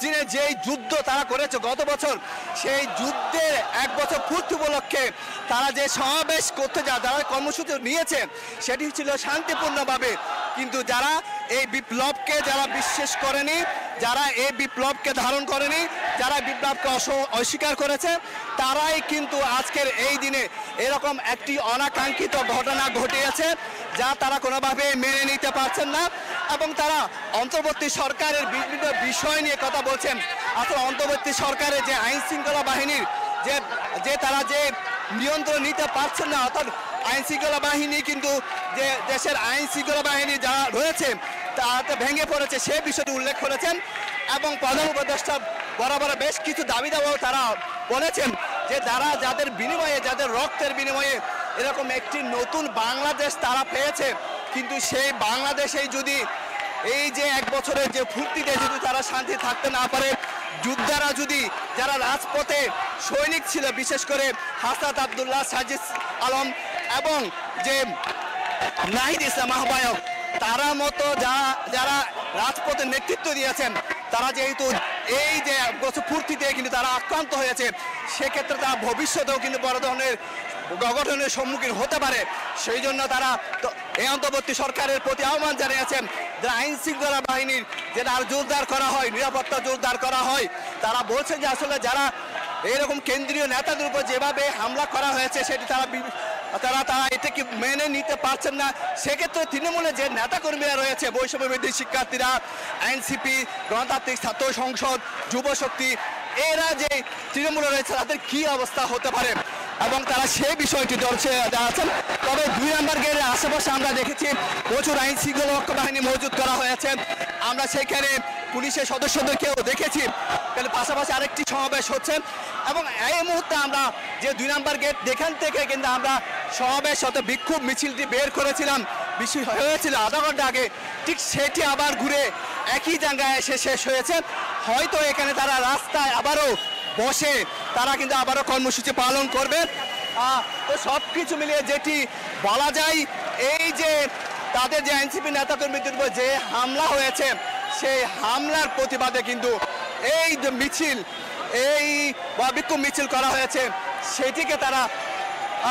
দিনে যে যুদ্ধ তারা করেছে গত বছর, সেই যুদ্ধের 1 বছর পূর্তি উপলক্ষে তারা যে সমাবেশ করতে যারা কর্মসূচি নিয়েছে সেটি ছিল শান্তিপূর্ণভাবে। কিন্তু যারা এই বিপ্লবকে যারা বিশ্বাস করেনি, যারা এই বিপ্লবকে ধারণ করেনি, যারা বিপ্লবকে অস্বীকার করেছে, তারাই কিন্তু আজকের এই দিনে এরকম একটি অনাকাঙ্ক্ষিত ঘটনা ঘটিয়েছে যা তারা কোনোভাবে মেনে নিতে পারছেন না এবং তারা অন্তর্বর্তী সরকারের বিভিন্ন বিষয় নিয়ে কথা বলছেন। আসলে অন্তর্বর্তী সরকারের যে আইন শৃঙ্খলা বাহিনীর যে তারা যে নিয়ন্ত্রণ নিতে পারছেন না, অর্থাৎ আইন শৃঙ্খলা বাহিনী কিন্তু যে দেশের আইন শৃঙ্খলা বাহিনী যারা রয়েছে তাতে ভেঙে পড়েছে, সে বিষয়টি উল্লেখ করেছেন এবং প্রধান উপদেষ্টা বরাবর বেশ কিছু দাবি দাওয়াও তারা বলেছেন যে যাদের বিনিময়ে, যাদের রক্তের বিনিময়ে এরকম একটি নতুন বাংলাদেশ তারা পেয়েছে, কিন্তু সেই বাংলাদেশেই যদি এই যে 1 বছরের যে ফুর্তিতে যদি তারা শান্তি থাকতে না পারে, যোদ্ধারা যদি যারা রাজপথে সৈনিক ছিল, বিশেষ করে হাসনাত আব্দুল্লাহ, সাজিদ আলম এবং যে নাহিদ ইসলাম আহ্বায়ক, তারা মতো যারা রাজপথে নেতৃত্ব দিয়েছেন, তারা যেহেতু এই যে 1 বছর পূর্তিতে কিন্তু তারা আক্রান্ত হয়েছে, সেক্ষেত্রে তারা ভবিষ্যতেও কিন্তু বড় ধরনের অঘটনের সম্মুখীন হতে পারে। সেই জন্য তারা এই অন্তর্বর্তী সরকারের প্রতি আহ্বান জানিয়েছেন যে আইন শৃঙ্খলা বাহিনীর যেটা আর জোরদার করা হয়, নিরাপত্তা জোরদার করা হয়। তারা বলছেন যে আসলে যারা এরকম কেন্দ্রীয় নেতাদের উপর যেভাবে হামলা করা হয়েছে সেটি তারা তারা তারা এটাকে মেনে নিতে পারছেন না। সেক্ষেত্রে তৃণমূলের যে নেতাকর্মীরা রয়েছে, বৈষম্য বিরোধী শিক্ষার্থীরা, এনসিপি, গণতান্ত্রিক ছাত্র সংসদ, যুব শক্তি, এরা যে তৃণমূলে রয়েছে তাদের কি অবস্থা হতে পারে এবং তারা সেই বিষয়টি ধরছে আছেন। তবে 2 নম্বর গেটের আশেপাশে আমরা দেখেছি প্রচুর আইন শৃঙ্খলা রক্ষা বাহিনী মজুত করা হয়েছে। আমরা সেখানে পুলিশের সদস্যদেরকেও দেখেছি। কিন্তু পাশাপাশি আরেকটি সমাবেশ হচ্ছে এবং এই মুহূর্তে আমরা যে 2 নম্বর গেট যেখান থেকে কিন্তু আমরা সমাবেশ হতে বিক্ষোভ মিছিলটি বের করেছিলাম, বিষয় হয়েছিল আধা ঘন্টা আগে, ঠিক সেটি আবার ঘুরে একই জায়গায় এসে শেষ হয়েছে। হয়তো এখানে তারা রাস্তায় আবারও বসে তারা কিন্তু আবারও কর্মসূচি পালন করবে। তো সব কিছু মিলিয়ে যেটি বলা যায়, এই যে তাদের যে এনসিপি নেতাকর্মীদের উপর যে হামলা হয়েছে, সেই হামলার প্রতিবাদে কিন্তু এই যে মিছিল, এই বিক্ষোভ মিছিল করা হয়েছে, সেটিকে তারা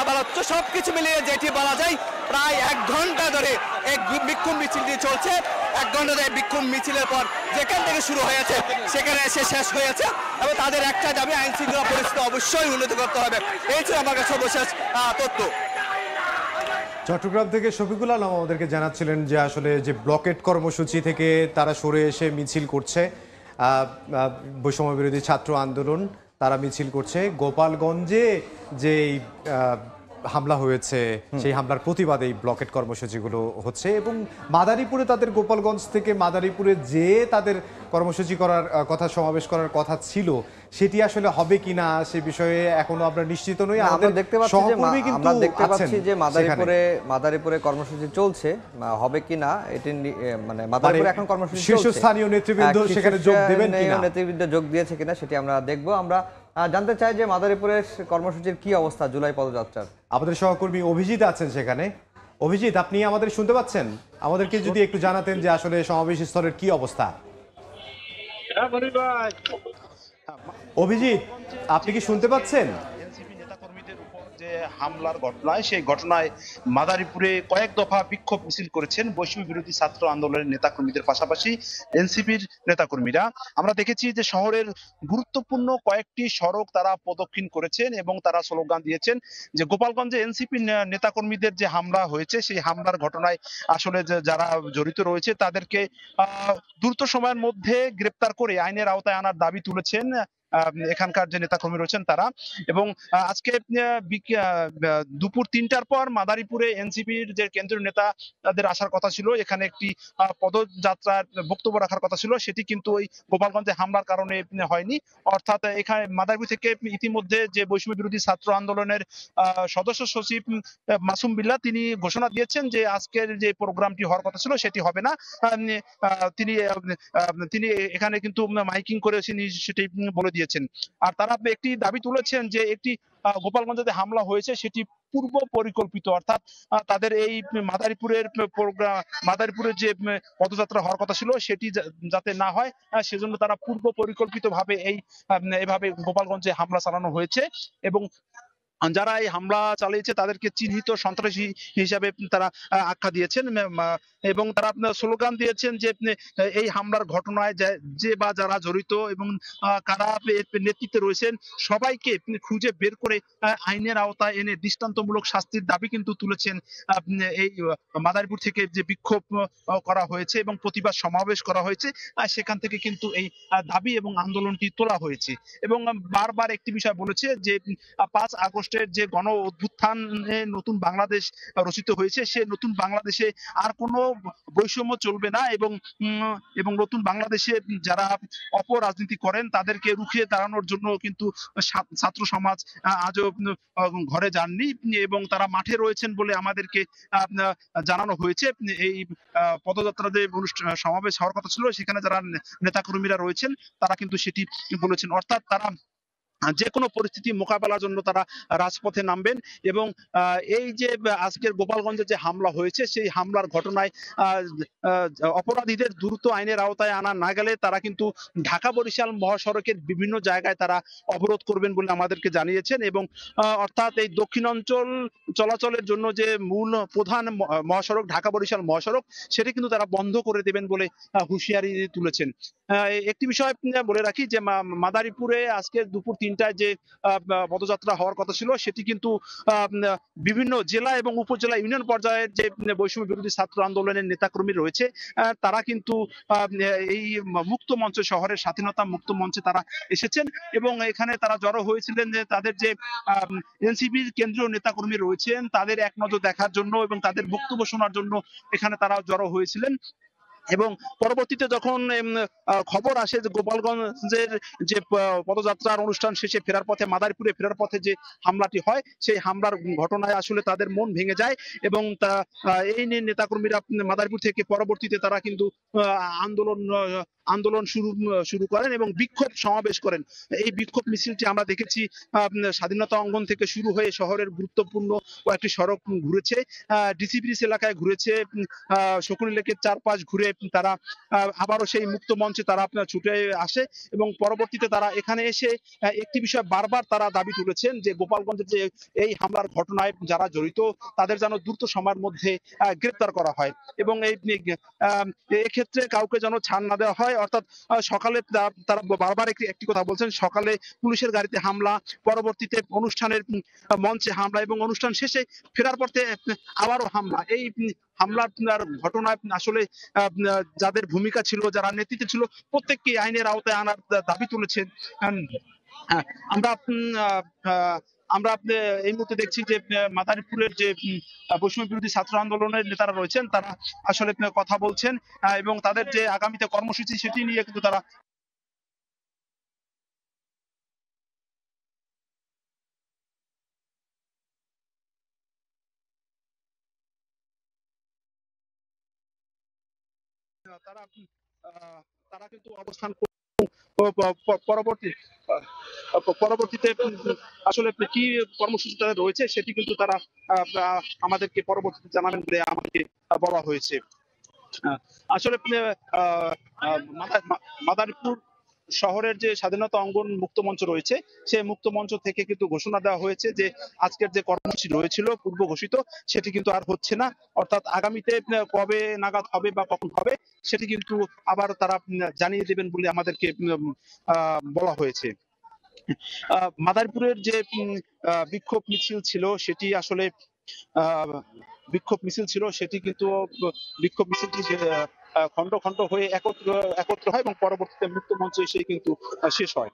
আবার সব কিছু মিলিয়ে যেটি বলা যায় প্রায় 1 ঘন্টা ধরে এই বিক্ষোভ মিছিলটি চলছে। 1 ঘন্টা ধরে বিক্ষোভ মিছিলের পর যেখান থেকে শুরু হয়েছে সেখানে এসে শেষ হয়েছে এবং তাদের একটা দাবি আইন শৃঙ্খলা পরিস্থিতি অবশ্যই উন্নতি করতে হবে। এই ছিল আমার কাছে সর্বশেষ তথ্য। চট্টগ্রাম থেকে শফিকুল আলম আমাদেরকে জানাচ্ছিলেন যে আসলে যে ব্লকেট কর্মসূচি থেকে তারা সরে এসে মিছিল করছে, বৈষম্য বিরোধী ছাত্র আন্দোলন তারা মিছিল করছে। গোপালগঞ্জে যে হামলা হয়েছে সেই হামলার প্রতিবাদে এই ব্লকেট কর্মসূচিগুলো হচ্ছে এবং মাদারীপুরে তাদের গোপালগঞ্জ থেকে মাদারীপুরে যে তাদের কর্মসূচি করার কথা, সমাবেশ করার কথা ছিল, সেটি আসলে হবে কিনা সে বিষয়ে এখনো আমরা নিশ্চিত নই। আমরা দেখতে পাচ্ছি যে মাদারীপুরে কর্মসূচি চলছে, হবে কিনা এটি মানে মাদারীপুরে এখন কর্মসূচি চলছে। শীর্ষস্থানীয় নেতৃবৃন্দ সেখানে যোগ দেবেন কিনা, নেতৃবৃন্দ যোগ দিয়েছে কিনা সেটি আমরা দেখব। আমরা জানতে চাই যে মাদারীপুরের কর্মসূচির কি অবস্থা জুলাই পদযাত্রার। আমাদের সহকর্মী অভিজিৎ আছেন সেখানে। অভিজিৎ, আপনি আমাদের শুনতে পাচ্ছেন? আমাদেরকে যদি একটু জানাতেন যে আসলে সমাবেশ স্থলের কি অবস্থা। অভিজিৎ, আপনি কি শুনতে পাচ্ছেন? এনসিপি নেতাকর্মীদের উপর যে হামলার ঘটনায়, সেই ঘটনায় মাদারীপুরে কয়েক দফা বিক্ষোভ মিছিল করেছেন বৈষম্য বিরোধী ছাত্র আন্দোলনের নেতাকর্মীদের পাশাপাশি এনসিপির নেতাকর্মীরা। আমরা দেখেছি যে শহরের গুরুত্বপূর্ণ কয়েকটি সড়ক তারা প্রদক্ষিণ করেছেন এবং তারা স্লোগান দিয়েছেন যে গোপালগঞ্জে এনসিপি নেতাকর্মীদের যে হামলা হয়েছে, সেই হামলার ঘটনায় আসলে যারা জড়িত রয়েছে তাদেরকে দ্রুত সময়ের মধ্যে গ্রেপ্তার করে আইনের আওতায় আনার দাবি তুলেছেন এখানকার যে নেতাকর্মী রয়েছেন তারা। এবং আজকে দুপুর 3টার পর মাদারীপুরে এনসিপির যে কেন্দ্রীয় নেতা তাদের আসার কথা ছিল, এখানে একটি পদযাত্রার বক্তব্য রাখার কথা ছিল, সেটি কিন্তু ওই গোপালগঞ্জে হামলার কারণে হয়নি। অর্থাৎ এখানে মাদারীপুর থেকে ইতিমধ্যে যে বৈষম্য বিরোধী ছাত্র আন্দোলনের সদস্য সচিব মাসুম বিল্লাহ তিনি ঘোষণা দিয়েছেন যে আজকের যে প্রোগ্রামটি হওয়ার কথা ছিল সেটি হবে না। তিনি এখানে কিন্তু মাইকিং করে সেটি বলে দিয়েছেন। আর তারা একটি দাবি তুলেছেন যে একটি গোপালগঞ্জে হামলা হয়েছে সেটি পূর্ব পরিকল্পিত, অর্থাৎ তাদের এই মাদারীপুরের যে পদযাত্রা হওয়ার কথা ছিল সেটি যাতে না হয় সেজন্য তারা পূর্ব পরিকল্পিত ভাবে এইভাবে গোপালগঞ্জে হামলা চালানো হয়েছে এবং যারা এই হামলা চালিয়েছে তাদেরকে চিহ্নিত সন্ত্রাসী হিসাবে তারা আখ্যা দিয়েছেন এবং তারা স্লোগান দিয়েছেন যে এই হামলার ঘটনায় যে বা যারা জড়িত এবং কারা নেতৃত্বে রয়েছেন সবাইকে খুঁজে বের করে আইনের আওতায় এনে দৃষ্টান্তমূলক শাস্তির দাবি কিন্তু তুলেছেন। এই মাদারীপুর থেকে যে বিক্ষোভ করা হয়েছে এবং প্রতিবাদ সমাবেশ করা হয়েছে সেখান থেকে কিন্তু এই দাবি এবং আন্দোলনটি তোলা হয়েছে এবং বারবার একটি বিষয় বলেছে যে 5 আগস্টের যে গণ অভ্যুত্থানে নতুন বাংলাদেশ রচিত হয়েছে, সে নতুন বাংলাদেশে আর কোনো বৈষম্য চলবে না এবং নতুন বাংলাদেশে যারা অপরাজনীতি করেন তাদেরকে রুখে দাঁড়ানোর জন্য কিন্তু ছাত্র সমাজ আজও ঘরে যাননি এবং তারা মাঠে রয়েছেন বলে আমাদেরকে জানানো হয়েছে। এই পদযাত্রা যে সমাবেশ হওয়ার কথা ছিল সেখানে যারা নেতাকর্মীরা রয়েছেন তারা কিন্তু সেটি বলেছেন, অর্থাৎ তারা যে কোনো পরিস্থিতি মোকাবেলার জন্য তারা রাজপথে নামবেন এবং এই যে আজকের গোপালগঞ্জে যে হামলা হয়েছে সেই হামলার ঘটনায় অপরাধীদের দ্রুত আইনের আওতায় আনা না গেলে তারা কিন্তু ঢাকা বরিশাল মহাসড়কের বিভিন্ন জায়গায় তারা অবরোধ করবেন বলে আমাদেরকে জানিয়েছেন এবং অর্থাৎ এই দক্ষিণাঞ্চল চলাচলের জন্য যে মূল প্রধান মহাসড়ক ঢাকা বরিশাল মহাসড়ক সেটি কিন্তু তারা বন্ধ করে দেবেন বলে হুঁশিয়ারি তুলেছেন। একটি বিষয় বলে রাখি যে মাদারীপুরে আজকে দুপুর ৩টায় যে পদযাত্রা হওয়ার কথা ছিল সেটি কিন্তু বিভিন্ন জেলা এবং উপজেলা ইউনিয়ন পর্যায়ের যে বৈষম্য বিরোধী ছাত্র আন্দোলনের নেতাকর্মী রয়েছে তারা কিন্তু এই মুক্ত মঞ্চ, শহরের স্বাধীনতা মুক্ত মঞ্চে তারা এসেছেন এবং এখানে তারা জড়ো হয়েছিলেন যে তাদের যে এনসিপির কেন্দ্রীয় নেতাকর্মী রয়েছেন তাদের এক নজর দেখার জন্য এবং তাদের বক্তব্য শোনার জন্য এখানে তারা জড়ো হয়েছিলেন। এবং পরবর্তীতে যখন খবর আসে যে গোপালগঞ্জের যে পদযাত্রার অনুষ্ঠান শেষে ফেরার পথে, মাদারীপুরে ফেরার পথে যে হামলাটি হয়, সেই হামলার ঘটনায় আসলে তাদের মন ভেঙে যায় এবং এই নিয়ে নেতাকর্মীরা মাদারীপুর থেকে পরবর্তীতে তারা কিন্তু আন্দোলন শুরু করেন এবং বিক্ষোভ সমাবেশ করেন। এই বিক্ষোভ মিছিলটি আমরা দেখেছি স্বাধীনতা অঙ্গন থেকে শুরু হয়ে শহরের গুরুত্বপূর্ণ কয়েকটি সড়ক ঘুরেছে, ডিসি ব্রিজ এলাকায় ঘুরেছে, শকুনি লেকের চারপাশ ঘুরে তারা আবারও সেই মুক্ত মঞ্চে তারা ছুটে আসে এবং পরবর্তীতে তারা এখানে এসে একটি বিষয় বারবার তারা দাবি তুলেছেন যে গোপালগঞ্জের যে এই হামলার ঘটনায় যারা জড়িত তাদের যেন দ্রুত সময়ের মধ্যে গ্রেপ্তার করা হয় এবং এই ক্ষেত্রে কাউকে যেন ছাড় না দেওয়া হয়। অর্থাৎ সকালে তারা বারবার একটি কথা বলছেন, সকালে পুলিশের গাড়িতে হামলা, পরবর্তীতে অনুষ্ঠানের মঞ্চে হামলা এবং অনুষ্ঠান শেষে ফেরার পথে আবারও হামলা। এই হামলার ঘটনায় আসলে যাদের ভূমিকা ছিল, যারা নেতৃত্বে ছিল, প্রত্যেককে আইনের আওতায় আনার দাবি তুলেছেন। আমরা এই মুহূর্তে দেখছি যে মাদারীপুরের যে বৈষম্য বিরোধী ছাত্র আন্দোলনের নেতারা রয়েছেন তারা আসলে কথা বলছেন এবং তাদের যে আগামীতে কর্মসূচি সেটি নিয়ে কিন্তু তারা তারা কিন্তু অবস্থান পরবর্তীতে আসলে কি কর্মসূচি তাদের রয়েছে সেটি কিন্তু তারা আমাদেরকে পরবর্তীতে জানাবেন বলে আমাকে বলা হয়েছে। আসলে মাদারীপুর শহরের যে স্বাধীনতা অঙ্গন মুক্ত মঞ্চ রয়েছে সেই মুক্ত মঞ্চ থেকে কিন্তু ঘোষণা দেওয়া হয়েছে যে আজকের যে কর্মসূচি রয়েছিল পূর্ব ঘোষিত সেটি কিন্তু আর হচ্ছে না, অর্থাৎ আগামীতে কবে নাগাদ হবে বা কখন হবে সেটি কিন্তু আবার তারা জানিয়ে দেবেন বলে আমাদেরকে বলা হয়েছে। মাদারীপুরের যে বিক্ষোভ মিছিল ছিল সেটি আসলে কিন্তু বিক্ষোভ মিছিলটি খন্ড খন্ড হয়ে একত্র হয় এবং পরবর্তীতে মুক্ত মঞ্চে এসে কিন্তু শেষ হয়।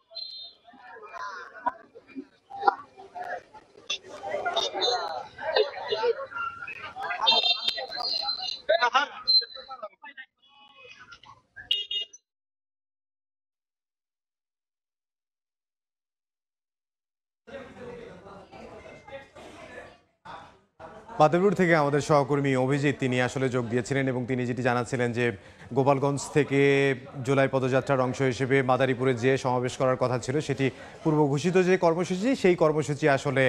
মাদারীপুর থেকে আমাদের সহকর্মী অভিজিৎ তিনি আসলে যোগ দিয়েছিলেন এবং তিনি যেটি জানাচ্ছিলেন যে গোপালগঞ্জ থেকে জুলাই পদযাত্রার অংশ হিসেবে মাদারীপুরে যে সমাবেশ করার কথা ছিল সেটি পূর্ব ঘোষিত যে কর্মসূচি সেই কর্মসূচি আসলে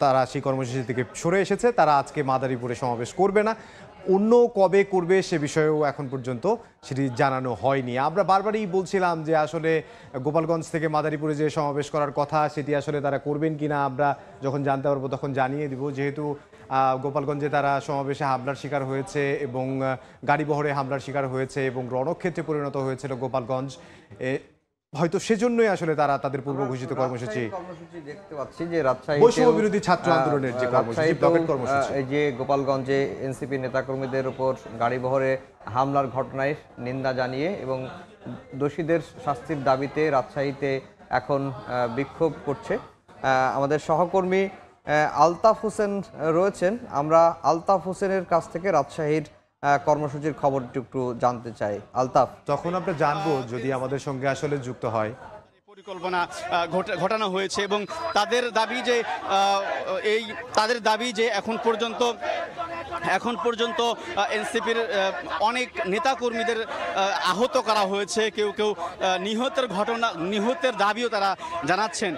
তারা সেই কর্মসূচি থেকে সরে এসেছে, তারা আজকে মাদারীপুরে সমাবেশ করবে না। অন্য কবে করবে সে বিষয়েও এখন পর্যন্ত সেটি জানানো হয়নি। আমরা বারবারই বলছিলাম যে আসলে গোপালগঞ্জ থেকে মাদারীপুরে যে সমাবেশ করার কথা সেটি আসলে তারা করবেন কিনা আমরা যখন জানতে পারবো তখন জানিয়ে দিব, যেহেতু গোপালগঞ্জে তারা সমাবেশে হামলার শিকার হয়েছে এবং গাড়িবহরে হামলার শিকার হয়েছে এবং রণক্ষেত্রে পরিণত হয়েছিল গোপালগঞ্জ, হয়তো সেজন্যই আসলে তারা তাদের পূর্ব ঘোষিত কর্মসূচি দেখতে পাচ্ছি যে রাজশাহী বৈষম্য বিরোধী ছাত্র আন্দোলনের যে কর্মসূচি যে গোপালগঞ্জে এনসিপি নেতাকর্মীদের উপর গাড়িবহরে হামলার ঘটনায় নিন্দা জানিয়ে এবং দোষীদের শাস্তির দাবিতে রাজশাহীতে এখন বিক্ষোভ করছে। আমাদের সহকর্মী আলতাফ হোসেন রয়েছেন, আমরা আলতাফ হোসেনের কাছ থেকে রাজশাহীর কর্মসূচির খবরটি একটু জানতে চাই। আলতাফ, তখন আমরা জানবো যদি আমাদের সঙ্গে আসলে যুক্ত হয়। পরিকল্পনা ঘটানো হয়েছে এবং তাদের দাবি যে এখন পর্যন্ত এনসিপির অনেক নেতাকর্মীদের আহত করা হয়েছে, কেউ নিহতের দাবিও তারা জানাচ্ছেন।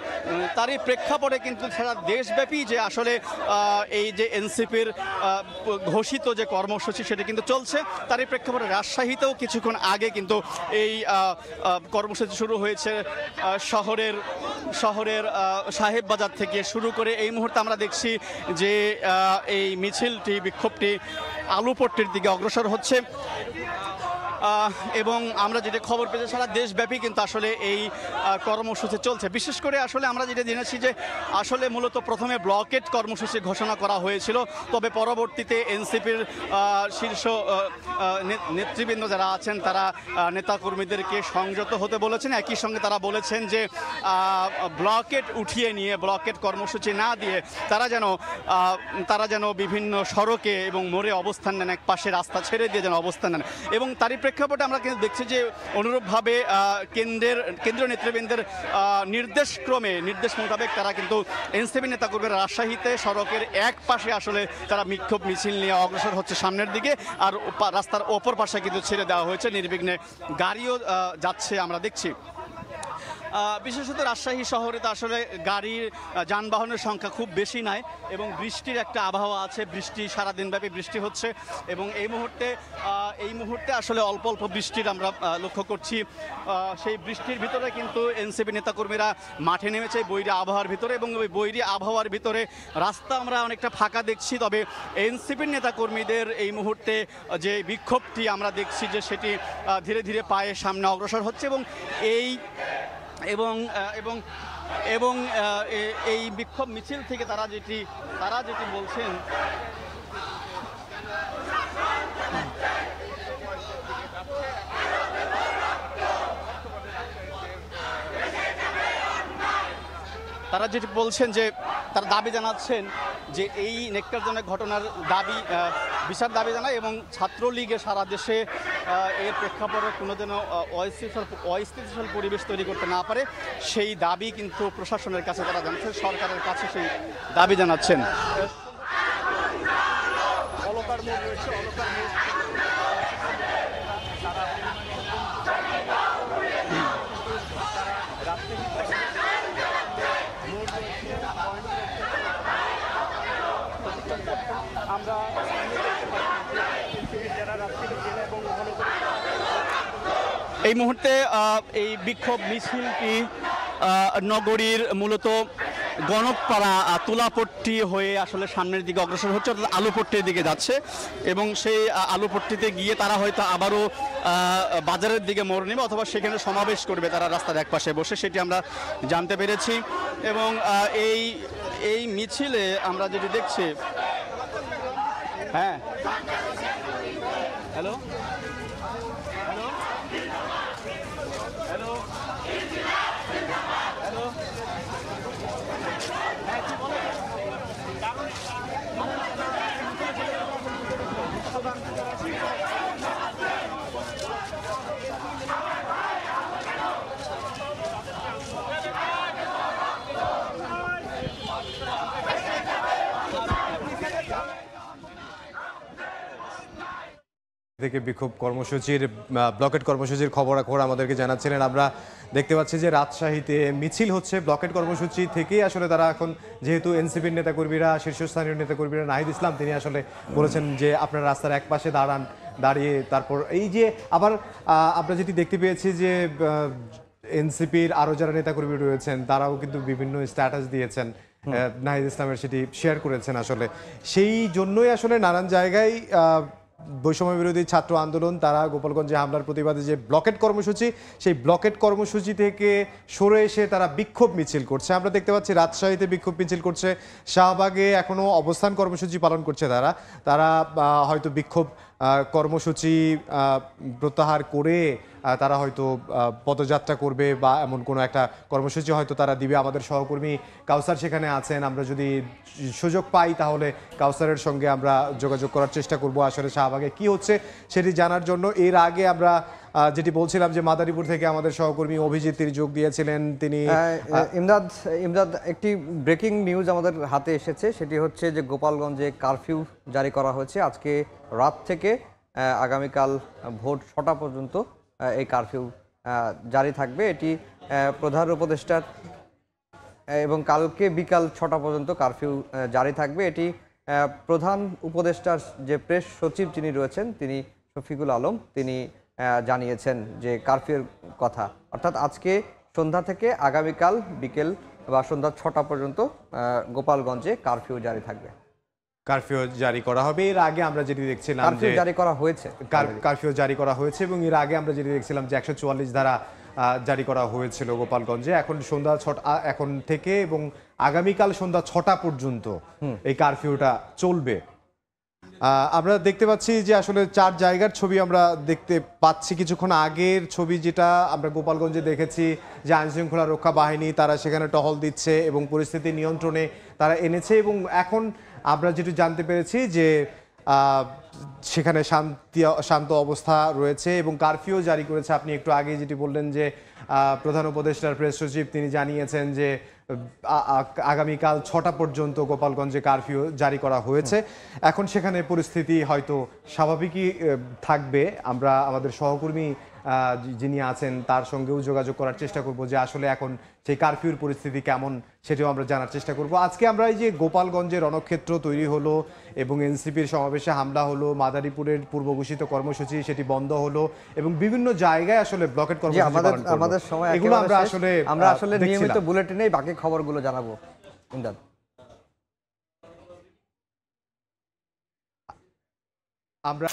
তারই প্রেক্ষাপটে কিন্তু সারা দেশব্যাপী যে আসলে এই যে এনসিপির ঘোষিত যে কর্মসূচি সেটি কিন্তু চলছে, তারই প্রেক্ষাপটে রাজশাহীতেও কিছুক্ষণ আগে কিন্তু এই কর্মসূচি শুরু হয়েছে। শহরের সাহেববাজার থেকে শুরু করে এই মুহূর্তে আমরা দেখছি যে এই মিছিলটি বিক্ষোভটি আলুপট্টির দিকে অগ্রসর হচ্ছে। এবং আমরা যেটা খবর পেয়েছি সারা দেশব্যাপী কিন্তু আসলে এই কর্মসূচি চলছে। বিশেষ করে আসলে আমরা যেটা জেনেছি যে আসলে মূলত প্রথমে ব্লকেট কর্মসূচি ঘোষণা করা হয়েছিল, তবে পরবর্তীতে এনসিপির শীর্ষ নেতৃবৃন্দ যারা আছেন তারা নেতাকর্মীদেরকে সংযত হতে বলেছেন। একই সঙ্গে তারা বলেছেন যে ব্লকেট উঠিয়ে নিয়ে ব্লকেট কর্মসূচি না দিয়ে তারা যেন বিভিন্ন সড়কে এবং মোড়ে অবস্থান নেন, এক পাশে রাস্তা ছেড়ে দিয়ে যেন অবস্থান নেন। এবং তারই প্রেক্ষাপটে আমরা কিন্তু দেখছি যে অনুরূপভাবে কেন্দ্রীয় নেতৃবৃন্দের নির্দেশ মোতাবেক তারা কিন্তু এনসিপি নেতাকর্মীরা রাজশাহীতে সড়কের এক পাশে আসলে তারা বিক্ষোভ মিছিল নিয়ে অগ্রসর হচ্ছে সামনের দিকে, আর রাস্তার অপর পাশে কিন্তু ছেড়ে দেওয়া হয়েছে, নির্বিঘ্নে গাড়িও যাচ্ছে আমরা দেখছি। বিশেষত রাজশাহী শহরে তো আসলে গাড়ির যানবাহনের সংখ্যা খুব বেশি নাই এবং বৃষ্টির একটা আবহাওয়া আছে, বৃষ্টি সারাদিনব্যাপী বৃষ্টি হচ্ছে এবং এই মুহূর্তে আসলে অল্প অল্প বৃষ্টির আমরা লক্ষ্য করছি। সেই বৃষ্টির ভিতরে কিন্তু এনসিপি নেতাকর্মীরা মাঠে নেমেছে বৈরী আবহাওয়ার ভিতরে, এবং ওই বৈরী আবহাওয়ার ভিতরে রাস্তা আমরা অনেকটা ফাঁকা দেখছি। তবে এনসিপির নেতাকর্মীদের এই মুহূর্তে যে বিক্ষোভটি আমরা দেখছি যে সেটি ধীরে ধীরে পায়ে সামনে অগ্রসর হচ্ছে এবং এই বিক্ষোভ মিছিল থেকে তারা যেটি বলছেন যে তারা দাবি জানাচ্ছেন যে এই নেক্কারজনক ঘটনার বিচার দাবি জানায় এবং ছাত্রলীগে সারা দেশে এর প্রেক্ষাপটে কোনো যেন অস্থিতিশীল পরিবেশ তৈরি করতে না পারে সেই দাবি কিন্তু প্রশাসনের কাছে তারা জানাচ্ছেন, সরকারের কাছে সেই দাবি জানাচ্ছেন। অলকার মোড় রয়েছে, অলকার মোড় এই মুহূর্তে এই বিক্ষোভ মিছিলটি নগরীর মূলত গণকপাড়া তুলাপট্টি হয়ে আসলে সামনের দিকে অগ্রসর হচ্ছে, অর্থাৎ আলুপট্টির দিকে যাচ্ছে এবং সেই আলুপট্টিতে গিয়ে তারা হয়তো আবারও বাজারের দিকে মোড় নেবে অথবা সেখানে সমাবেশ করবে তারা রাস্তার একপাশে বসে, সেটি আমরা জানতে পেরেছি। এবং এই মিছিলে আমরা যেটি দেখছি, হ্যাঁ হ্যালো থেকে বিক্ষোভ কর্মসূচির ব্লকেট কর্মসূচির খবরাখবর আমাদেরকে জানাচ্ছিলেন। আমরা দেখতে পাচ্ছি যে রাজশাহীতে মিছিল হচ্ছে ব্লকেট কর্মসূচি থেকেই আসলে তারা এখন, যেহেতু এনসিপির নেতাকর্মীরা, শীর্ষস্থানীয় নেতাকর্মীরা, নাহিদ ইসলাম তিনি আসলে বলেছেন যে আপনার রাস্তার এক পাশে দাঁড়িয়ে তারপর এই যে আবার আমরা যেটি দেখতে পেয়েছি যে এনসিপির আরও যারা নেতাকর্মী রয়েছেন তারাও কিন্তু বিভিন্ন স্ট্যাটাস দিয়েছেন, নাহিদ ইসলামের সেটি শেয়ার করেছেন। আসলে সেই জন্যই আসলে নানান জায়গায় বৈষম্য বিরোধী ছাত্র আন্দোলন তারা গোপালগঞ্জে হামলার প্রতিবাদে যে ব্লকেট কর্মসূচি, সেই ব্লকেট কর্মসূচি থেকে সরে এসে তারা বিক্ষোভ মিছিল করছে। আমরা দেখতে পাচ্ছি রাজশাহীতে বিক্ষোভ মিছিল করছে, শাহবাগে এখনও অবস্থান কর্মসূচি পালন করছে তারা হয়তো বিক্ষোভ কর্মসূচি প্রত্যাহার করে তারা হয়তো পদযাত্রা করবে বা এমন কোনো একটা কর্মসূচি হয়তো তারা দিবে। আমাদের সহকর্মী কাউসার সেখানে আছেন, আমরা যদি সুযোগ পাই তাহলে কাউসারের সঙ্গে আমরা যোগাযোগ করার চেষ্টা করব আসলে শাহবাগে কি হচ্ছে সেটি জানার জন্য। এর আগে আমরা যেটি বলছিলাম যে মাদারীপুর থেকে আমাদের সহকর্মী অভিজিৎ তিনি যোগ দিয়েছিলেন, তিনি ইমদাদ একটি ব্রেকিং নিউজ আমাদের হাতে এসেছে, সেটি হচ্ছে যে গোপালগঞ্জে কারফিউ জারি করা হয়েছে। আজকে রাত থেকে আগামীকাল ভোর 6টা পর্যন্ত এই কারফিউ জারি থাকবে। এটি প্রধান উপদেষ্টার এবং কালকে বিকাল 6টা পর্যন্ত কারফিউ জারি থাকবে। এটি প্রধান উপদেষ্টার যে প্রেস সচিব যিনি রয়েছেন তিনি শফিকুল আলম তিনি জানিয়েছেন যে কারফিউর কথা, অর্থাৎ আজকে সন্ধ্যা থেকে আগামীকাল বিকেল বা সন্ধ্যা 6টা পর্যন্ত গোপালগঞ্জে কারফিউ জারি থাকবে। কারফিউ জারি করা হবে। এর আগে আমরা যেটি দেখছিলাম যে কারফিউ জারি করা হয়েছে, কারফিউ জারি করা হয়েছে এবং এর আগে আমরা যেটি দেখছিলাম যে 144 ধারা জারি করা হয়েছিল গোপালগঞ্জে। এখন সন্ধ্যা 6টা এখন থেকে এবং আগামীকাল সন্ধ্যা 6টা পর্যন্ত এই কারফিউটা চলবে। আমরা দেখতে পাচ্ছি যে আসলে 4 জায়গার ছবি আমরা দেখতে পাচ্ছি। কিছুক্ষণ আগের ছবি যেটা আমরা গোপালগঞ্জে দেখেছি যে আইনশৃঙ্খলা রক্ষা বাহিনী তারা সেখানে টহল দিচ্ছে এবং পরিস্থিতি নিয়ন্ত্রণে তারা এনেছে, এবং এখন আমরা যেটি জানতে পেরেছি যে সেখানে শান্ত অবস্থা রয়েছে এবং কারফিউ জারি করেছে। আপনি একটু আগে যেটি বললেন যে প্রধান উপদেষ্টার প্রেস সচিব তিনি জানিয়েছেন যে আগামীকাল 6টা পর্যন্ত গোপালগঞ্জে কারফিউ জারি করা হয়েছে। এখন সেখানে পরিস্থিতি হয়তো স্বাভাবিকই থাকবে। আমরা আমাদের সহকর্মী যিনি আছেন তার সঙ্গেও যোগাযোগ করার চেষ্টা করব যে আসলে এখন সেই কারফিউর পরিস্থিতি কেমন সেটিও আমরা জানার চেষ্টা করব। আজকে আমরা এই যে গোপালগঞ্জে রণক্ষেত্র তৈরি হলো এবং এনসিপির সমাবেশে হামলা হলো, মাদারীপুরের পূর্ব ঘোষিত কর্মসূচি সেটি বন্ধ হলো এবং বিভিন্ন জায়গায় আসলে ব্লকেট কর্মসূচি পালন করলো। আমাদের সময় এগুলো আমরা আসলে নিয়মিত বুলেটিনেই বাকি খবরগুলো জানাবো। ইমদাদ, আমরা